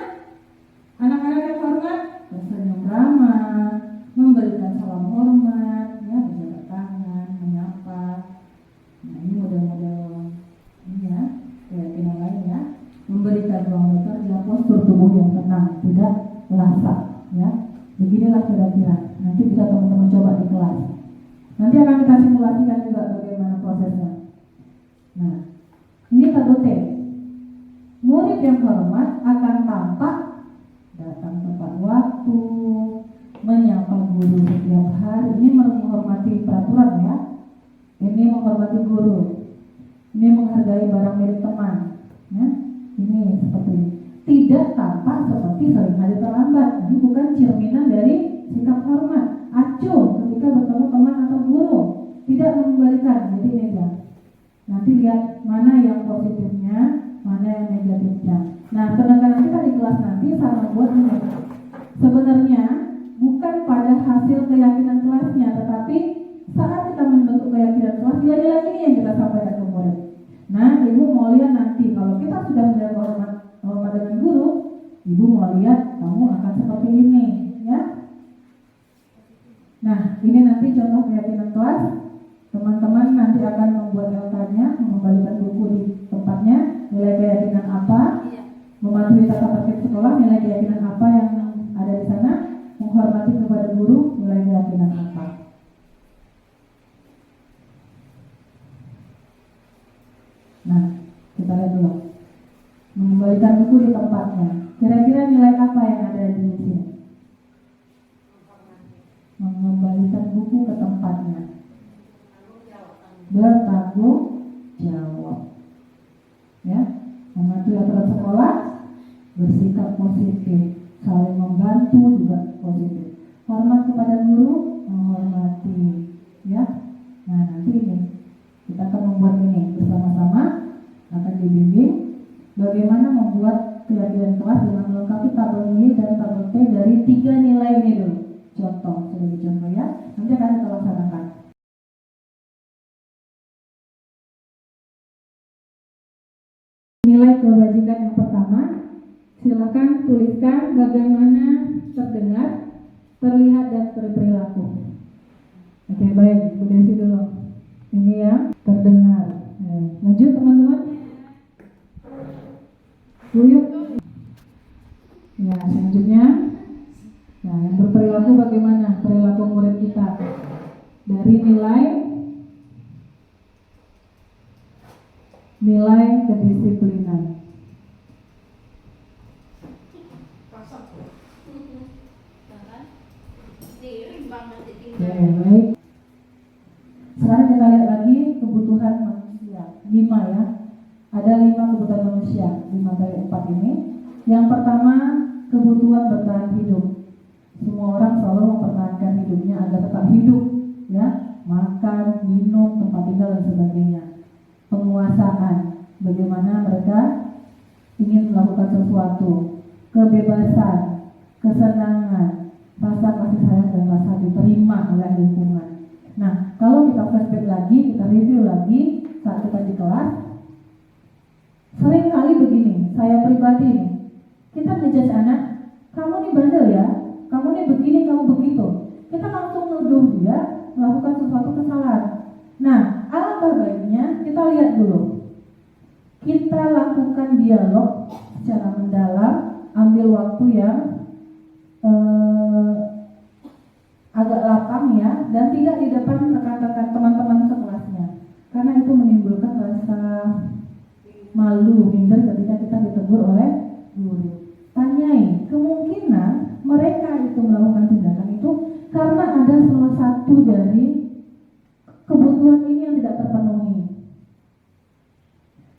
Anak-anak yang hormat, bersenyum ramah, memberikan salam hormat, ya, berjabat tangan, menyapa. Nah, ini model-model ini ya, keyakinan lain ya. Memberikan ruang bekerja, postur tubuh yang tenang, tidak lasak, ya. Beginilah kira-kira. Nanti bisa teman-teman coba di kelas. Nanti akan kita simulasikan juga bagaimana prosesnya. Nah, ini tabel T. Murid yang hormat akan tampak datang tepat waktu, menyapa guru setiap hari. Ini menghormati peraturan ya. Ini menghormati guru. Ini menghargai barang milik teman. Ya. Ini seperti ini. Tidak tampak seperti sering hadir terlambat. Ini bukan cerminan dari sikap hormat. Acuh ketika bertemu teman atau guru. Tidak mengembalikan. Jadi ini dia. Nah, nanti lihat mana yang positifnya, mana yang negatifnya. Nah, penekanan kita di kelas nanti sama buat ini. Sebenarnya bukan pada hasil keyakinan kelasnya, tetapi saat kita membentuk keyakinan kelas, nilai-nilai ini yang kita sampaikan ke murid. Nah, Ibu mau lihat nanti kalau kita sudah menjaga hormat dengan guru, Ibu mau lihat kamu akan seperti ini, ya. Nah, ini nanti contoh keyakinan kelas. Teman-teman nanti akan membuat LK-nya, mengembalikan buku di tempatnya, nilai keyakinan apa, mematuhi tata tertib sekolah, nilai keyakinan apa yang ada di sana, menghormati kepada guru, nilai keyakinan apa. Nah, kita lihat dulu. Mengembalikan buku di tempatnya. Kira-kira nilai apa yang ada di sini? Mengembalikan buku ke tempatnya. Bertanggung jawab. Ya, mematuhi aturan sekolah, bersikap positif, saling membantu juga positif. Hormat kepada guru, menghormati. Ya, nah nanti ini kita akan membuat ini bersama-sama, akan dibimbing bagaimana membuat keyakinan kelas dengan melengkapi tabel Y dan tabel T dari 3 nilai ini dulu. Contoh, sebagai contoh ya. Nanti akan kita laksanakan. Nilai kebajikan yang pertama, silakan tuliskan bagaimana terdengar, terlihat dan berperilaku. Oke, baik, Bu Desi dulu. Ini yang terdengar. Lanjut teman-teman. Yuk. Ya, selanjutnya. Nah, yang berperilaku bagaimana perilaku murid kita? Dari nilai kedisiplinan. Oke, baik. Sekarang kita lihat lagi kebutuhan manusia. 5 ya. Ada 5 kebutuhan manusia. 5 dari 4 ini. Yang pertama, kebutuhan bertahan hidup. Semua orang selalu mempertahankan hidupnya agar tetap hidup, ya, makan, minum, tempat tinggal dan sebagainya. Penguasaan, bagaimana mereka ingin melakukan sesuatu, kebebasan, kesenangan, rasa kasih sayang dan rasa diterima oleh lingkungan. Nah, kalau kita flashback lagi, kita review lagi saat kita di kelas, sering kali begini, saya pribadi, kita ngejudge anak, kamu nih bandel ya, kamu nih begini, kamu begitu. Kita langsung nuduh dia melakukan sesuatu kesalahan. Nah, alangkah baiknya kita lihat dulu. Kita lakukan dialog secara mendalam, ambil waktu yang agak lapang ya, dan tidak di depan rekan-rekan teman-teman sekelasnya. Karena itu menimbulkan rasa malu, minder ketika kita ditegur oleh guru. Tanyai, kemungkinan mereka itu melakukan tindakan itu karena ada salah satu dari kebutuhan ini yang tidak terpenuhi.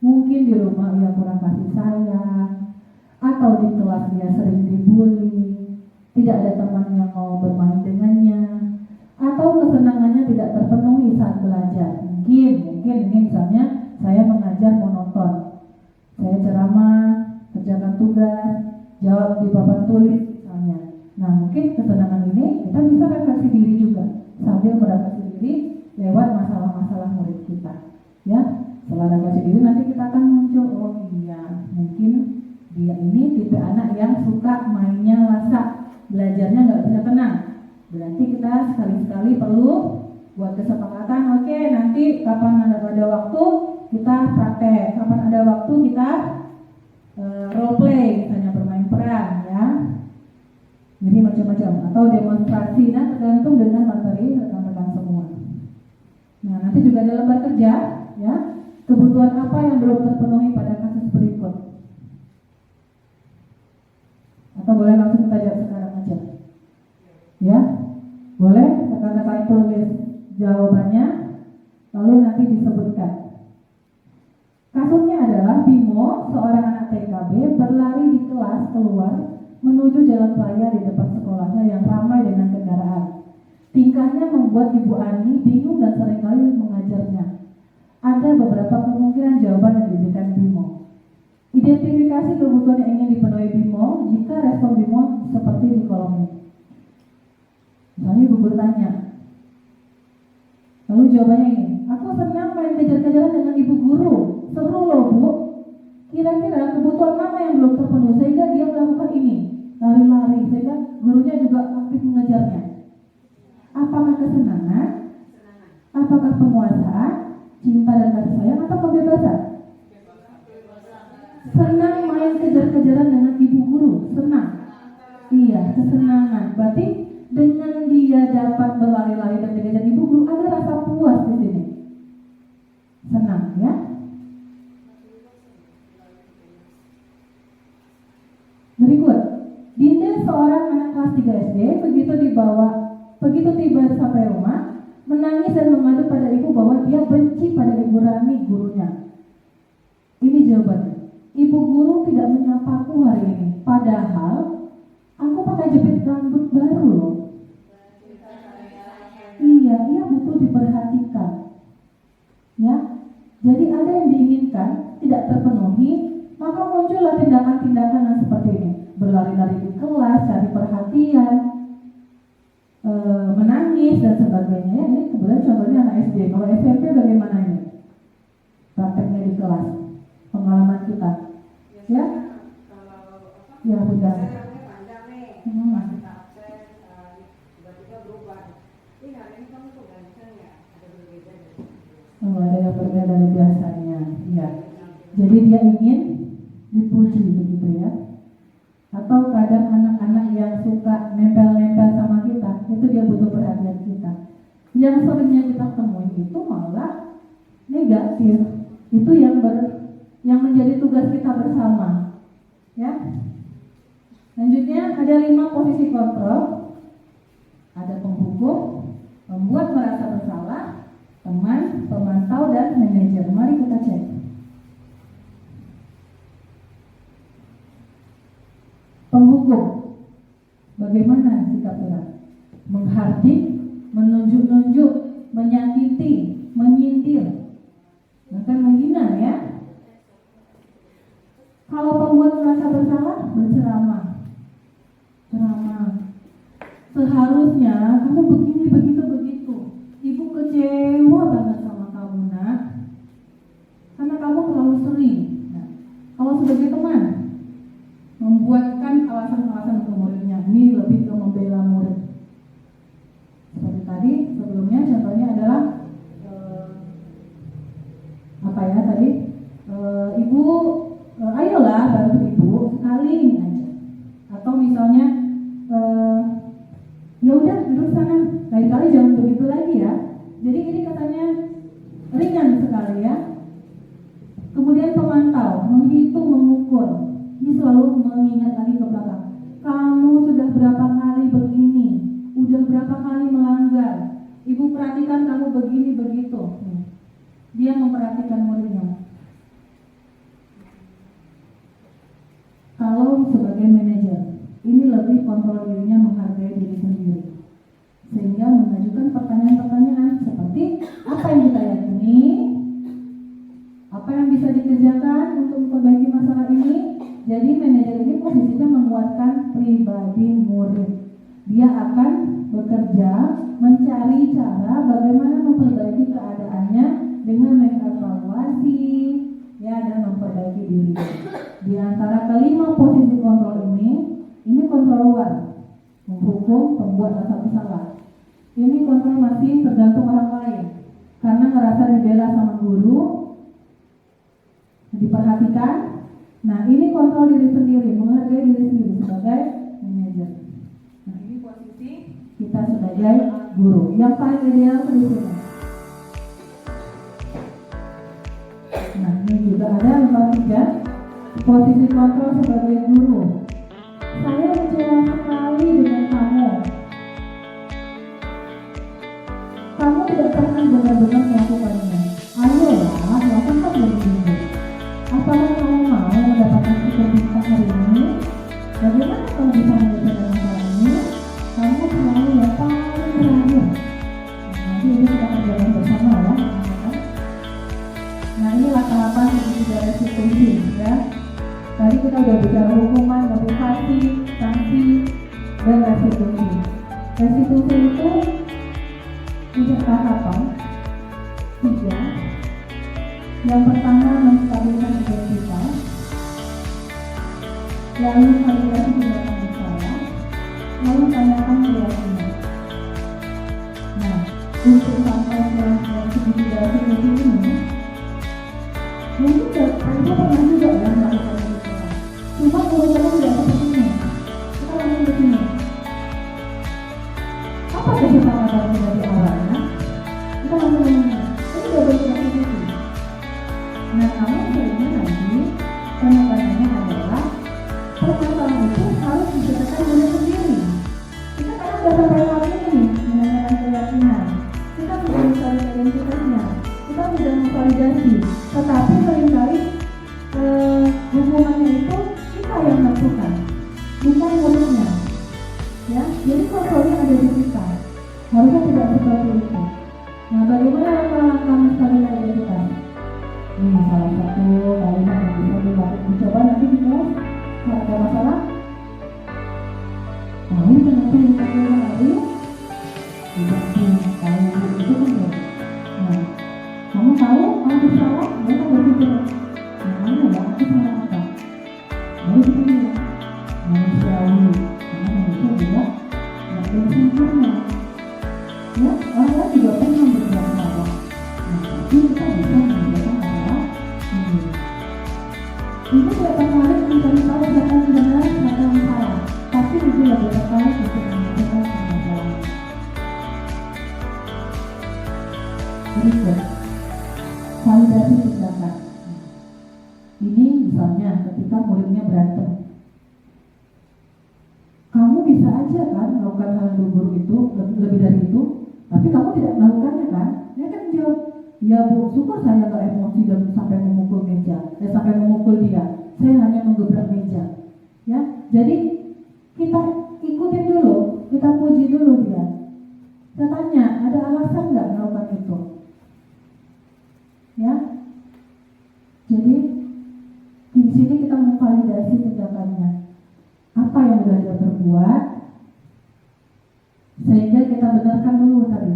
Mungkin di rumah ia kurang kasih sayang, atau di kelas dia sering dibully, tidak ada teman yang mau bermain dengannya, atau kesenangannya tidak terpenuhi saat belajar. Mungkin ini misalnya saya mengajar monoton, saya ceramah, kerjakan tugas, jawab di papan tulis misalnya. Nah, mungkin kesenangan ini kita bisa refleksi diri juga sambil merefleksi diri lewat masalah-masalah murid kita. Ya, setelah refleksi diri nanti kita akan muncul, oh iya, mungkin dia ini tipe anak yang suka mainnya lasak, belajarnya nggak bisa tenang. Berarti kita sekali-sekali perlu buat kesepakatan, oke, nanti kapan ada waktu kita praktek, kapan ada waktu kita role play, misalnya bermain peran ya. Jadi macam-macam, atau demonstrasi, nah tergantung dengan materi rekan-rekan semua. Nah, nanti juga ada lembar kerja ya, kebutuhan apa yang belum terpenuhi pada kasus berikut. Atau boleh langsung kita jawab sekarang aja. Ya, boleh rekan-rekan tulis jawabannya, lalu nanti disebutkan. Kasusnya adalah Bimo, seorang anak TKB, berlari di kelas keluar menuju jalan raya di depan sekolahnya yang ramai dengan kendaraan. Tingkahnya membuat Ibu Ani bingung dan seringkali mengajarnya. Ada ada beberapa kemungkinan jawaban yang diberikan BIMO. Identifikasi kebutuhan yang ingin dipenuhi BIMO jika respon BIMO seperti di kolom ini. Misalnya ibu guru tanya, lalu jawabannya ini, aku senang main kejar-kejaran dengan ibu guru, seru loh bu. Kira-kira kebutuhan mana yang belum terpenuhi sehingga dia melakukan ini, lari-lari, sehingga gurunya juga aktif mengejarnya. Apakah kesenangan? Apakah penguasaan, cinta dan kasih sayang, atau kebebasan? Senang main kejar-kejaran dengan ibu guru, senang. Iya, kesenangan. Berarti dengan dia dapat berlari-lari dan dikejar ibu guru, ada rasa puas di sini. Senang, ya. Berikut, Dinda seorang anak kelas 3 SD begitu tiba sampai rumah, menangis dan mengadu pada ibu bahwa dia benci pada ibu Rani, gurunya. Ini jawabannya. Ibu guru tidak menyapaku hari ini, padahal aku pakai jepit rambut baru loh. Iya, ia butuh diperhatikan. Ya, jadi ada yang diinginkan tidak terpenuhi, maka muncullah tindakan-tindakan yang seperti ini. Berlari-lari di kelas, cari perhatian, menangis dan sebagainya. Ya, ini kebetulan contohnya anak SD. Kalau SMP bagaimana ini? Prakteknya di kelas, pengalaman kita. Ya, ya udah. Oh, ada yang berbeda dari biasanya. Ya, jadi dia ingin dipuji begitu ya. Atau kadang anak-anak yang suka nempel-nempel sama kita, itu dia butuh perhatian kita. Yang seringnya kita temui itu malah negatif. Itu yang menjadi tugas kita bersama. Ya. Selanjutnya ada 5 posisi kontrol. Ada penghukum, pembuat merasa bersalah, teman, pemantau, dan manajer. Mari kita cek. Penghukum, bagaimana sikap kita? Menghardik, menunjuk-nunjuk, menyakiti, menyindir, bahkan menghina ya. Kalau pembuat merasa bersalah, berceramah. Seharusnya kamu begini, begitu. Ibu kecewa banget sama kamu nak, karena kamu terlalu sering. Nah, kalau sebagai teman, membuatkan alasan-alasan untuk muridnya, ini lebih ke membela murid. Seperti tadi sebelumnya contohnya adalah ibu, ayolah bantu ibu sekali aja. Atau misalnya ya udah duduk sana, kali-kali jangan begitu lagi ya. Jadi ini katanya ringan sekali ya. Kemudian pemantau, menghitung, mengukur. Ini selalu mengingat lagi ke belakang. Kamu sudah berapa kali begini, udah berapa kali melanggar. Ibu perhatikan kamu begini begitu. Dia memperhatikan muridnya. Kalau sebagai manajer, ini lebih kontrol dirinya, menghargai diri sendiri, sehingga mengajukan pertanyaan-pertanyaan seperti apa yang kita yakini, apa yang bisa dikerjakan untuk memperbaiki masalah ini. Jadi manajer ini posisinya menguatkan pribadi murid. Dia akan bekerja mencari cara bagaimana memperbaiki keadaannya dengan mengevaluasi ya, dan memperbaiki diri. Di antara kelima posisi kontrol ini kontrol luar, menghukum, pembuat rasa bersalah. Ini kontrol masih tergantung orang lain, karena ngerasa dibela sama guru, diperhatikan. Nah, ini kontrol diri sendiri, menghargai diri sendiri sebagai manajer. Nah, ini posisi kita sebagai guru. Yang paling ideal di sini. Nah, ini juga ada 53 posisi kontrol sebagai guru. Saya kecewa sekali dengan kamu. Kamu tidak pernah benar-benar melakukannya. Ayolah, lakukan begini. Apakah kamu mau mendapatkan sertifikat hari ini? Bagaimana kamu bisa menyelesaikan masalah ini? Kamu selalu yang paling terakhir. Nanti ini kita kerjakan bersama ya. Nah inilah tahapan menuju restitusi ya. Tadi kita udah bicara hukuman, motivasi, sanksi, dan restitusi. Restitusi itu punya tahapan 3. Yang pertama menstabilkan identitas, lalu validasi tindakan bersalah, lalu tanyakan keyakinan. Nah, untuk sampai ke restitusi ini, mungkin saya pernah juga ya melakukan itu. Cuma urusannya tidak seperti ini. Kita langsung ke sini. Apa kesepakatan dari awalnya? Kita langsung menanya. Ini sudah berrestitusi. Nah, namun sebenarnya nanti tanda-tandanya adalah permasalahan itu harus dijelaskan diri sendiri. Kita kan sudah sampai lagi ini menanyakan keyakinan. Kita sudah mencari identitasnya. Kita sudah memvalidasi. Tetapi seringkali hukumannya itu kita yang lakukan, bukan muridnya. Ya, jadi kontrolnya ada di kita. Harusnya tidak seperti itu. Nah, bagaimana langkah-langkah menstabilkan identitas? Ini salah satu kalimat yang bisa dicoba nanti di kelas. Nggak ada masalah? Tahu kenapa yang kita lari? Tidak tahu itu kan ya. Nah, kamu tahu aku salah? Mereka berpikir, yang mana ya aku salah apa? Baru kita bilang manusiawi, karena manusia juga tidak ada sempurna. Ya, orang juga pernah berbuat salah. Nah, tapi kita bisa mengerjakan adalah ini. Itu tidak tertarik mencari tahu siapa yang benar, siapa yang salah, tapi itu lebih tertarik untuk menyelesaikan permasalahan. Berikut, validasi tindakan. Ini misalnya ketika muridnya berantem, kamu bisa aja kan melakukan hal yang buruk itu, lebih dari itu, tapi kamu tidak melakukannya kan? Dia kan jawab, ya bu, syukur saya nggak emosi dan sampai memukul meja, sampai memukul dia. Saya hanya menggebrak meja. Ya, jadi kita ikutin dulu, kita puji dulu dia. Kita tanya, ada alasan nggak melakukan itu? Ya, jadi di sini kita memvalidasi tindakannya. Apa yang sudah dia perbuat, sehingga kita benarkan dulu tadi.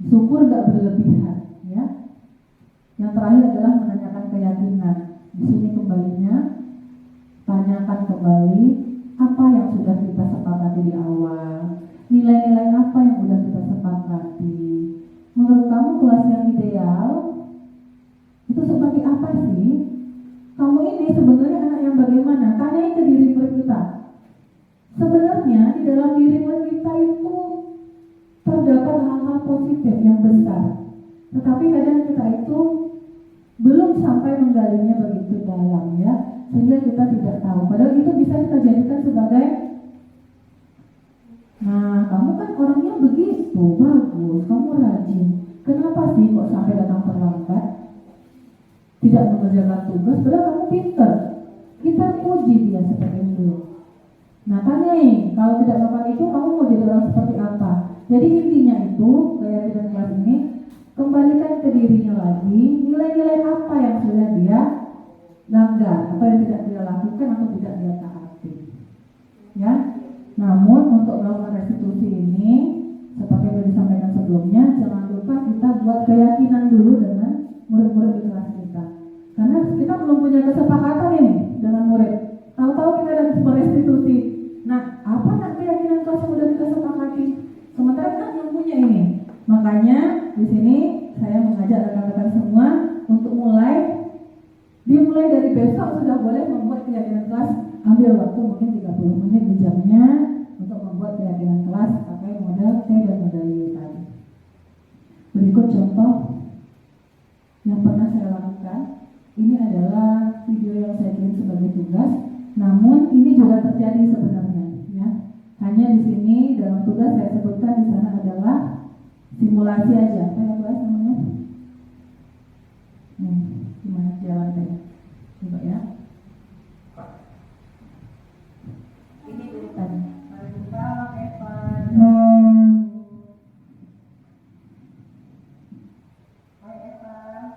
Syukur nggak berlebihan, ya. Yang terakhir adalah menanyakan keyakinan. Di sini kembalinya, tanyakan kembali apa yang sudah kita sepakati di awal, nilai-nilai apa yang sudah kita sepakati. Menurut kamu kelas yang ideal itu seperti apa sih? Kamu ini sebenarnya anak yang bagaimana? Tanyain ke diri kita. Sebenarnya di dalam diri kita itu terdapat hal-hal positif yang besar, tetapi kadang kita itu belum sampai menggalinya begitu dalam, ya, sehingga kita tidak tahu. Padahal itu bisa kita jadikan sebagai, nah kamu kan orangnya begitu bagus, kamu rajin, kenapa sih kok sampai datang terlambat, tidak mengerjakan tugas, padahal kamu pinter. Kita puji dia seperti itu. Nah tanyain, kalau tidak melakukan itu kamu mau jadi orang seperti apa? Jadi intinya itu, keyakinan kelas ini, kembalikan ke dirinya lagi, nilai-nilai apa yang sudah dia langgar, atau yang tidak dia lakukan atau tidak dia taati. Ya, namun untuk melakukan restitusi ini, seperti yang disampaikan sebelumnya, jangan lupa kita buat keyakinan dulu dengan murid-murid di kelas kita. Karena kita belum punya kesepakatan ini dengan murid. Tahu-tahu kita ada restitusi. Nah, apa nak keyakinan kelas yang sudah kita sepakati? Sementara kita belum punya ini. Makanya di sini saya mengajak rekan-rekan semua untuk dimulai dari besok sudah boleh membuat keyakinan kelas. Ambil waktu mungkin 30 menit di jamnya untuk membuat keyakinan kelas pakai model T dan model Y tadi. Berikut contoh yang pernah saya lakukan. Ini adalah video yang saya kirim sebagai tugas. Namun ini juga terjadi sebenarnya, ya. Hanya di sini dalam tugas saya sebutkan di sana adalah simulasi aja. Apa yang tugas namanya? Gimana jalannya? Coba ya. Ini beritanya. Mari kita Evan. Hai Evan.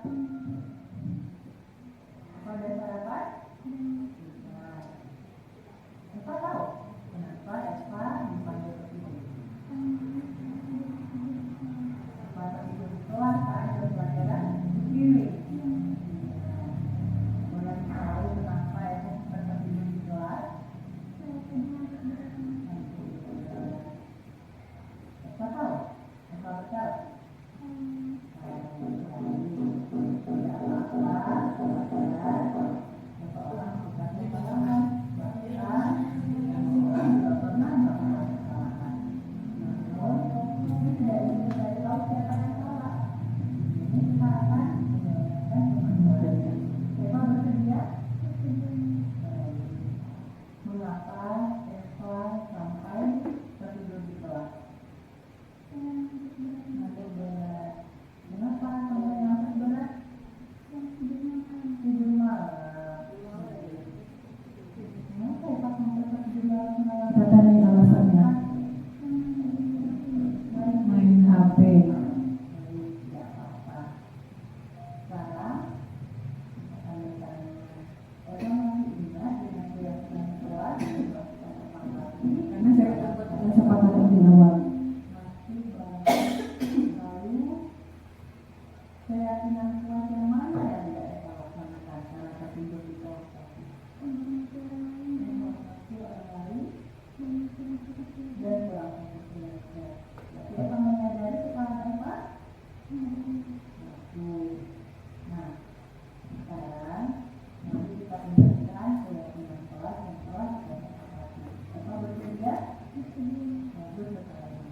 keyakinan kelas yang mana yang tidak Eva laksanakan karena tertidur di kelas? Menghormati orang lain dan kurang fokus. Berarti Eva menyadari kesalahan Eva? Bagus. Nah, sekarang mari kita tinggalkan keyakinan kelas yang telah kita sepakati. Eva bersedia? Bagus sekali.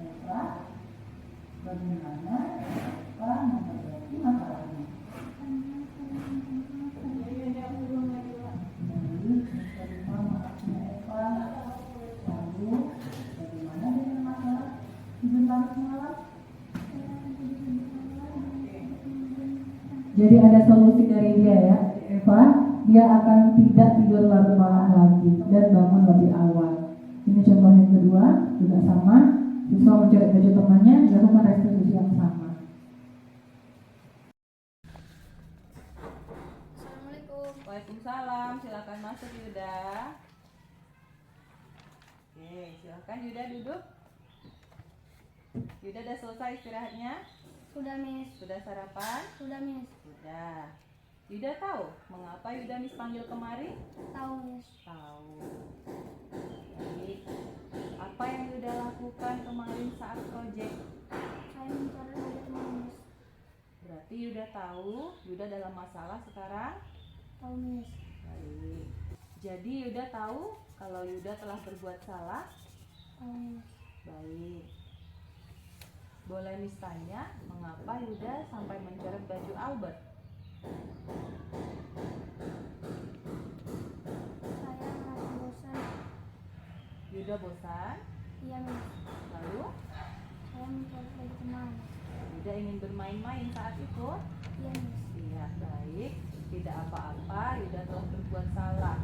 Eva, bagaimana Eva memperbaiki masalah ini? Menerima maafnya Eva. Lalu, bagaimana dengan masalah tidur larut malam? Jadi ada solusi dari dia ya, Eva. Dia akan tidak tidur larut malam lagi dan bangun lebih awal. Ini contoh yang kedua, juga sama. Siswa mencari baju temannya, dilakukan restitusi yang sama. Assalamualaikum. Waalaikumsalam, silakan masuk Yuda. Oke, silakan Yuda duduk. Yuda udah selesai istirahatnya? Sudah, Miss. Sudah sarapan? Sudah, Miss. Sudah. Yuda tahu mengapa Yuda Miss panggil kemari? Tahu, Miss. Tahu. Baik. Apa yang Yuda lakukan kemarin saat proyek? Saya mencari baju teman, Miss. Berarti Yuda tahu Yuda dalam masalah sekarang? Tahu, Miss. Baik. Jadi Yuda tahu kalau Yuda telah berbuat salah? Tahu, Miss. Baik. Boleh Miss tanya mengapa Yuda sampai mencoret baju Albert? Saya merasa bosan. Yuda bosan? Iya, Miss. Lalu Saya mencari baju teman. Yuda ingin bermain-main saat itu? Iya, Miss. Iya, baik. Tidak apa-apa, Yuda telah berbuat salah.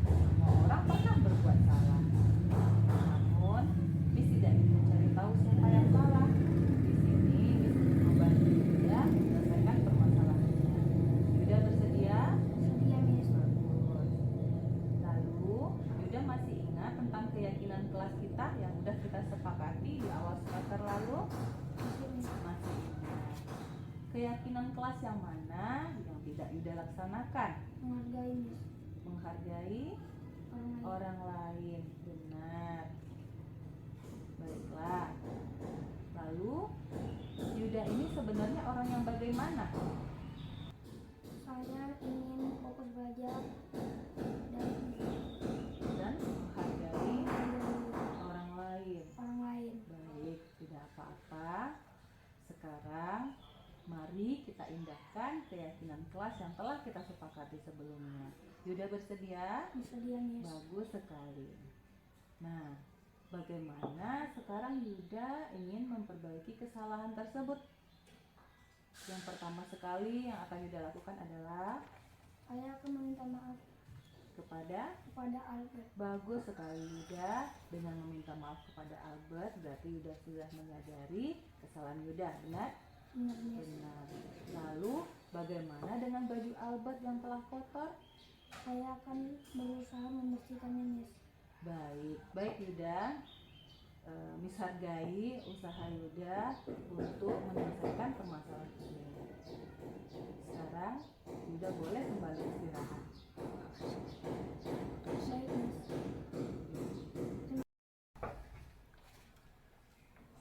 Semua orang pernah berbuat salah. Namun, Miss tidak ingin mencari tahu siapa yang salah. Di sini, Miss ingin membantu Yuda menyelesaikan permasalahannya. Yuda bersedia? Sedia, Miss. Bagus. Lalu, Yuda masih ingat tentang keyakinan kelas kita yang sudah kita sepakati di awal semester lalu? Masih, Miss. Masih ingat. Keyakinan kelas yang mana yang tidak Yuda laksanakan? Menghargai, Miss. Menghargai Orang lain. orang lain. Benar. Baiklah. Lalu Yuda ini sebenarnya orang yang bagaimana? Saya ingin fokus belajar Dan dan menghargai menghargai orang lain. orang lain. Baik, tidak apa-apa. Sekarang mari kita indahkan keyakinan kelas yang telah kita sepakati sebelumnya. Yuda bersedia? Sedia, Miss. Bagus sekali. Nah, bagaimana sekarang Yuda ingin memperbaiki kesalahan tersebut? Yang pertama sekali yang akan Yuda lakukan adalah Saya akan meminta maaf kepada Albert. Bagus sekali Yuda. Dengan meminta maaf kepada Albert berarti Yuda sudah menyadari kesalahan Yuda, benar? Benar, Miss. Benar. Lalu bagaimana dengan baju Albert yang telah kotor? Saya akan berusaha membersihkannya, Miss. Baik Yuda. Miss hargai usaha Yuda untuk menyelesaikan permasalahan ini. Sekarang Yuda boleh kembali istirahat. Baik, Miss.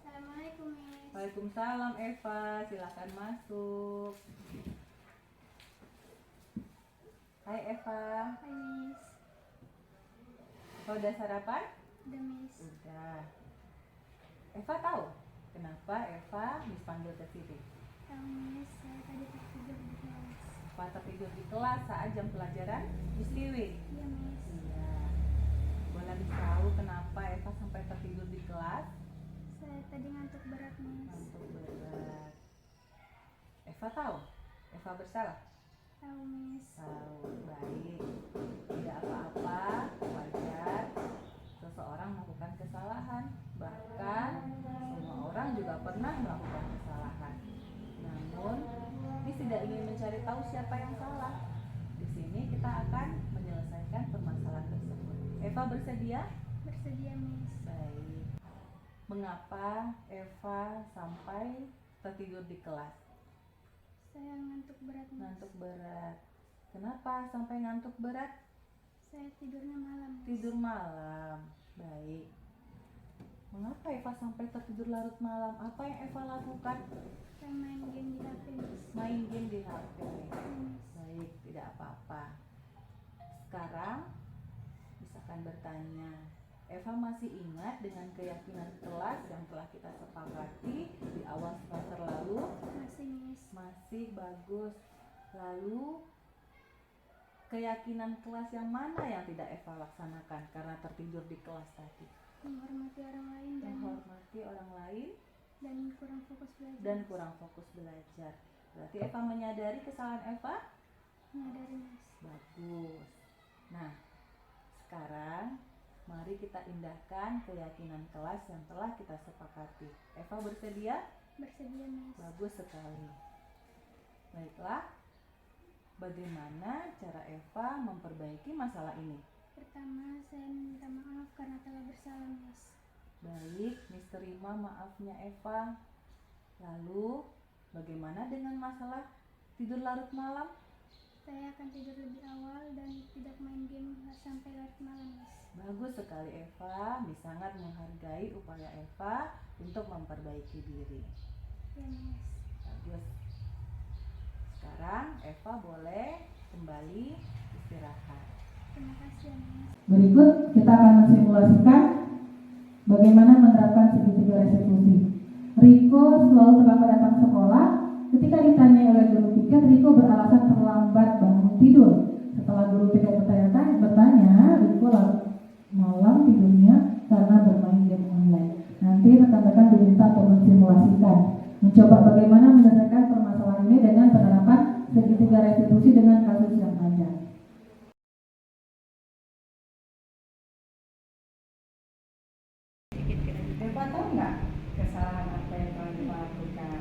Assalamualaikum, Miss. Waalaikumsalam Eva, silakan masuk. Hai Eva, Hai, Miss. kau udah sarapan? Udah, Miss. Udah. Eva tahu kenapa Eva Miss panggil ke sini? Tahu, Miss. Saya tadi tertidur di kelas. Eva tertidur di kelas saat jam pelajaran Miss Tiwi. Iya, Miss. Iya. Boleh Miss tahu kenapa Eva sampai tertidur di kelas? Saya tadi ngantuk berat, Miss. Ngantuk berat. Eva tahu? Eva bersalah? Tahu, Miss. Tahu. Baik. Tidak apa-apa. Wajar. Seseorang melakukan kesalahan. Bahkan semua orang juga pernah melakukan kesalahan. Namun, Miss tidak ingin mencari tahu siapa yang salah. Di sini kita akan menyelesaikan permasalahan tersebut. Eva bersedia? Bersedia, Miss. Baik. Mengapa Eva sampai tertidur di kelas? Miss. Ngantuk berat. Kenapa sampai ngantuk berat? Saya tidurnya malam, Miss. Tidur malam. Baik. Mengapa Eva sampai tertidur larut malam? Apa yang Eva lakukan? Saya main game di HP, Miss. Main game di HP. Miss. Baik, tidak apa-apa. Sekarang misalkan bertanya, Eva masih ingat dengan keyakinan kelas yang telah kita sepakati di awal semester lalu? Masih, Miss. Masih bagus. Lalu keyakinan kelas yang mana yang tidak Eva laksanakan karena tertidur di kelas tadi? Menghormati orang lain Menghormati orang lain dan kurang fokus belajar. dan kurang fokus belajar. Berarti Eva menyadari kesalahan Eva? Menyadari, Miss. Bagus. Nah, sekarang mari kita indahkan keyakinan kelas yang telah kita sepakati. Eva bersedia? Bersedia, Miss. Bagus sekali. Baiklah, bagaimana cara Eva memperbaiki masalah ini? Pertama, saya meminta maaf karena telah bersalah, Miss. Baik, Miss terima maafnya Eva. Lalu, bagaimana dengan masalah tidur larut malam? Saya akan tidur lebih awal dan tidak main game sampai larut malam, Miss. Bagus sekali Eva, Miss sangat menghargai upaya Eva untuk memperbaiki diri. Ya, Miss. Bagus. Sekarang Eva boleh kembali istirahat. Terima kasih, ya, Miss. Berikut kita akan mensimulasikan bagaimana menerapkan segitiga restitusi. Riko selalu terlambat datang sekolah. Ketika ditanya oleh guru piket, Riko beralasan terlambat bangun tidur. Setelah guru piket bertanya, Riko larut malam tidurnya karena bermain game online. Nanti rekan-rekan diminta untuk mensimulasikan, mencoba bagaimana menyelesaikan permasalahan ini dengan penerapan segitiga restitusi dengan kasus yang ada. Eva tahu nggak kesalahan apa yang telah Eva lakukan?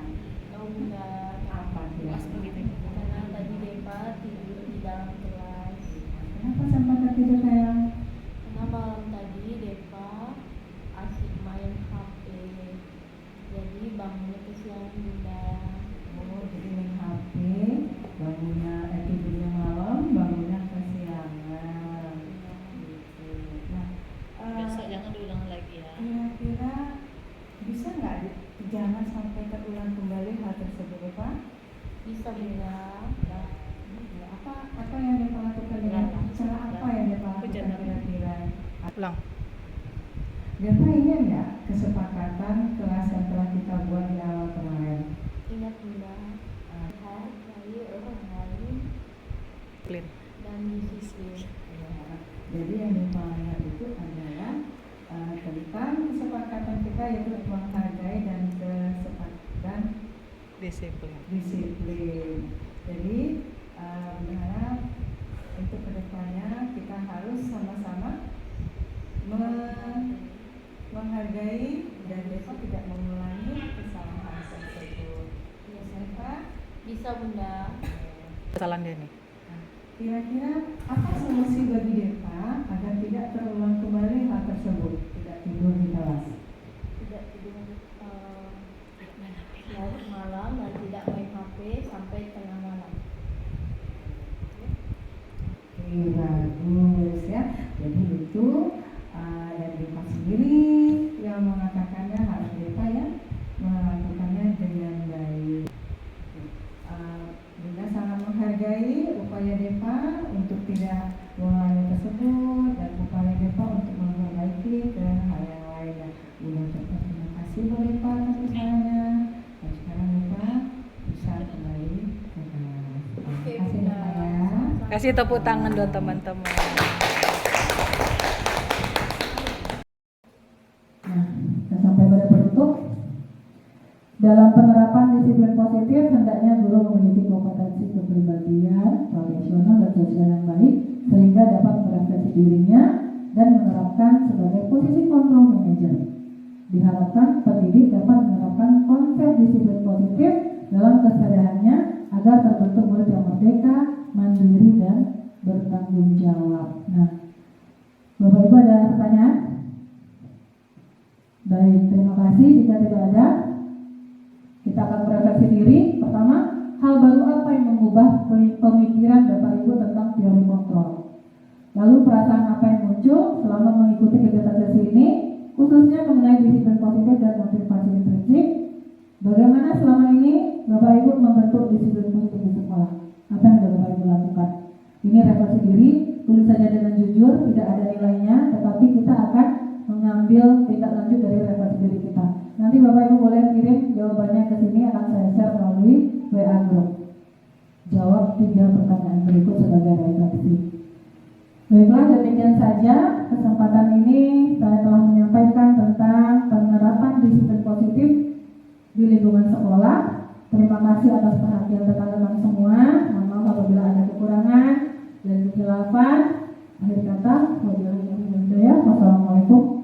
Tahu enggak? Apa dia? Karena tadi Deva tidur di dalam kelas. Kenapa sampai tertidur sayang? Karena malam tadi Deva asik main HP. Jadi bangunnya kesiangan bunda. Oh, jadi main HP, tidurnya malam, bangunnya kesiangan. Gitu. Nah, Besok jangan diulang lagi ya. kira-kira bisa nggak jangan sampai terulang kembali hal tersebut, Eva? Bisa bunda. Ya, apa yang Eva lakukan dengan cara apa yang Eva lakukan kira-kira? Ulang. Eva ingat nggak kesepakatan kelas yang telah kita buat di awal kemarin? Ingat bunda. Hargai orang lain Clean. dan disiplin. Ya, jadi yang Eva lihat itu adalah tentang kesepakatan kita yaitu menghargai dan kesepakatan disiplin. Jadi berharap untuk kedepannya kita harus sama-sama menghargai dan Eva tidak mengulangi kesalahan tersebut. Ya, Eva. Bisa bunda. Kesalahan dia nih. Kira-kira apa solusi bagi Deva agar tidak terulang kembali hal tersebut, tidak tidur di kelas? Tidak tidur larut malam dan tidak main HP sampai tengah malam. Oke, bagus ya. Jadi itu dari Deva sendiri yang mengatakannya harus Deva ya melakukannya dengan baik. Bunda sangat menghargai upaya Deva untuk tidak mengulangi tersebut dan upaya Deva untuk memperbaiki ke hal yang lainnya. Bunda ucapkan terima kasih buat Deva atas usahanya. Dan sekarang Deva bisa kembali ke kelas. Terima kasih Deva ya. Kasih tepuk tangan dong teman-teman. Nah, kita sampai pada penutup. Dalam penerapan disiplin positif, hendaknya guru memiliki kompetensi kepribadian, profesional, dan sosial yang baik, sehingga dapat merefleksi dirinya dan menerapkan sebagai posisi kontrol manajer. Diharapkan pendidik dapat menerapkan konsep disiplin positif dalam kesehariannya agar terbentuk murid yang merdeka, mandiri, dan bertanggung jawab. Nah, Bapak Ibu ada pertanyaan? Baik, terima kasih. Jika tidak ada, kita akan merefleksi diri. Pertama, hal baru apa yang mengubah pemikiran Bapak Ibu tentang teori kontrol? Lalu perasaan apa yang muncul selama mengikuti kegiatan sesi ini, khususnya mengenai disiplin positif dan motivasi intrinsik? Bagaimana selama ini Bapak Ibu membentuk disiplin positif di sekolah? Apa yang sudah Bapak Ibu lakukan? Ini refleksi diri, tulis saja dengan jujur, tidak ada nilainya, tetapi kita akan mengambil tindak lanjut dari refleksi diri kita. Nanti Bapak Ibu boleh kirim jawabannya ke sini, akan saya share melalui WA Group. Jawab 3 pertanyaan berikut sebagai refleksi. Baiklah, demikian saja kesempatan ini saya telah menyampaikan tentang penerapan disiplin positif di lingkungan sekolah. Terima kasih atas perhatian rekan-rekan semua. Mohon maaf apabila ada kekurangan dan kehilafan. Akhir kata, wassalamualaikum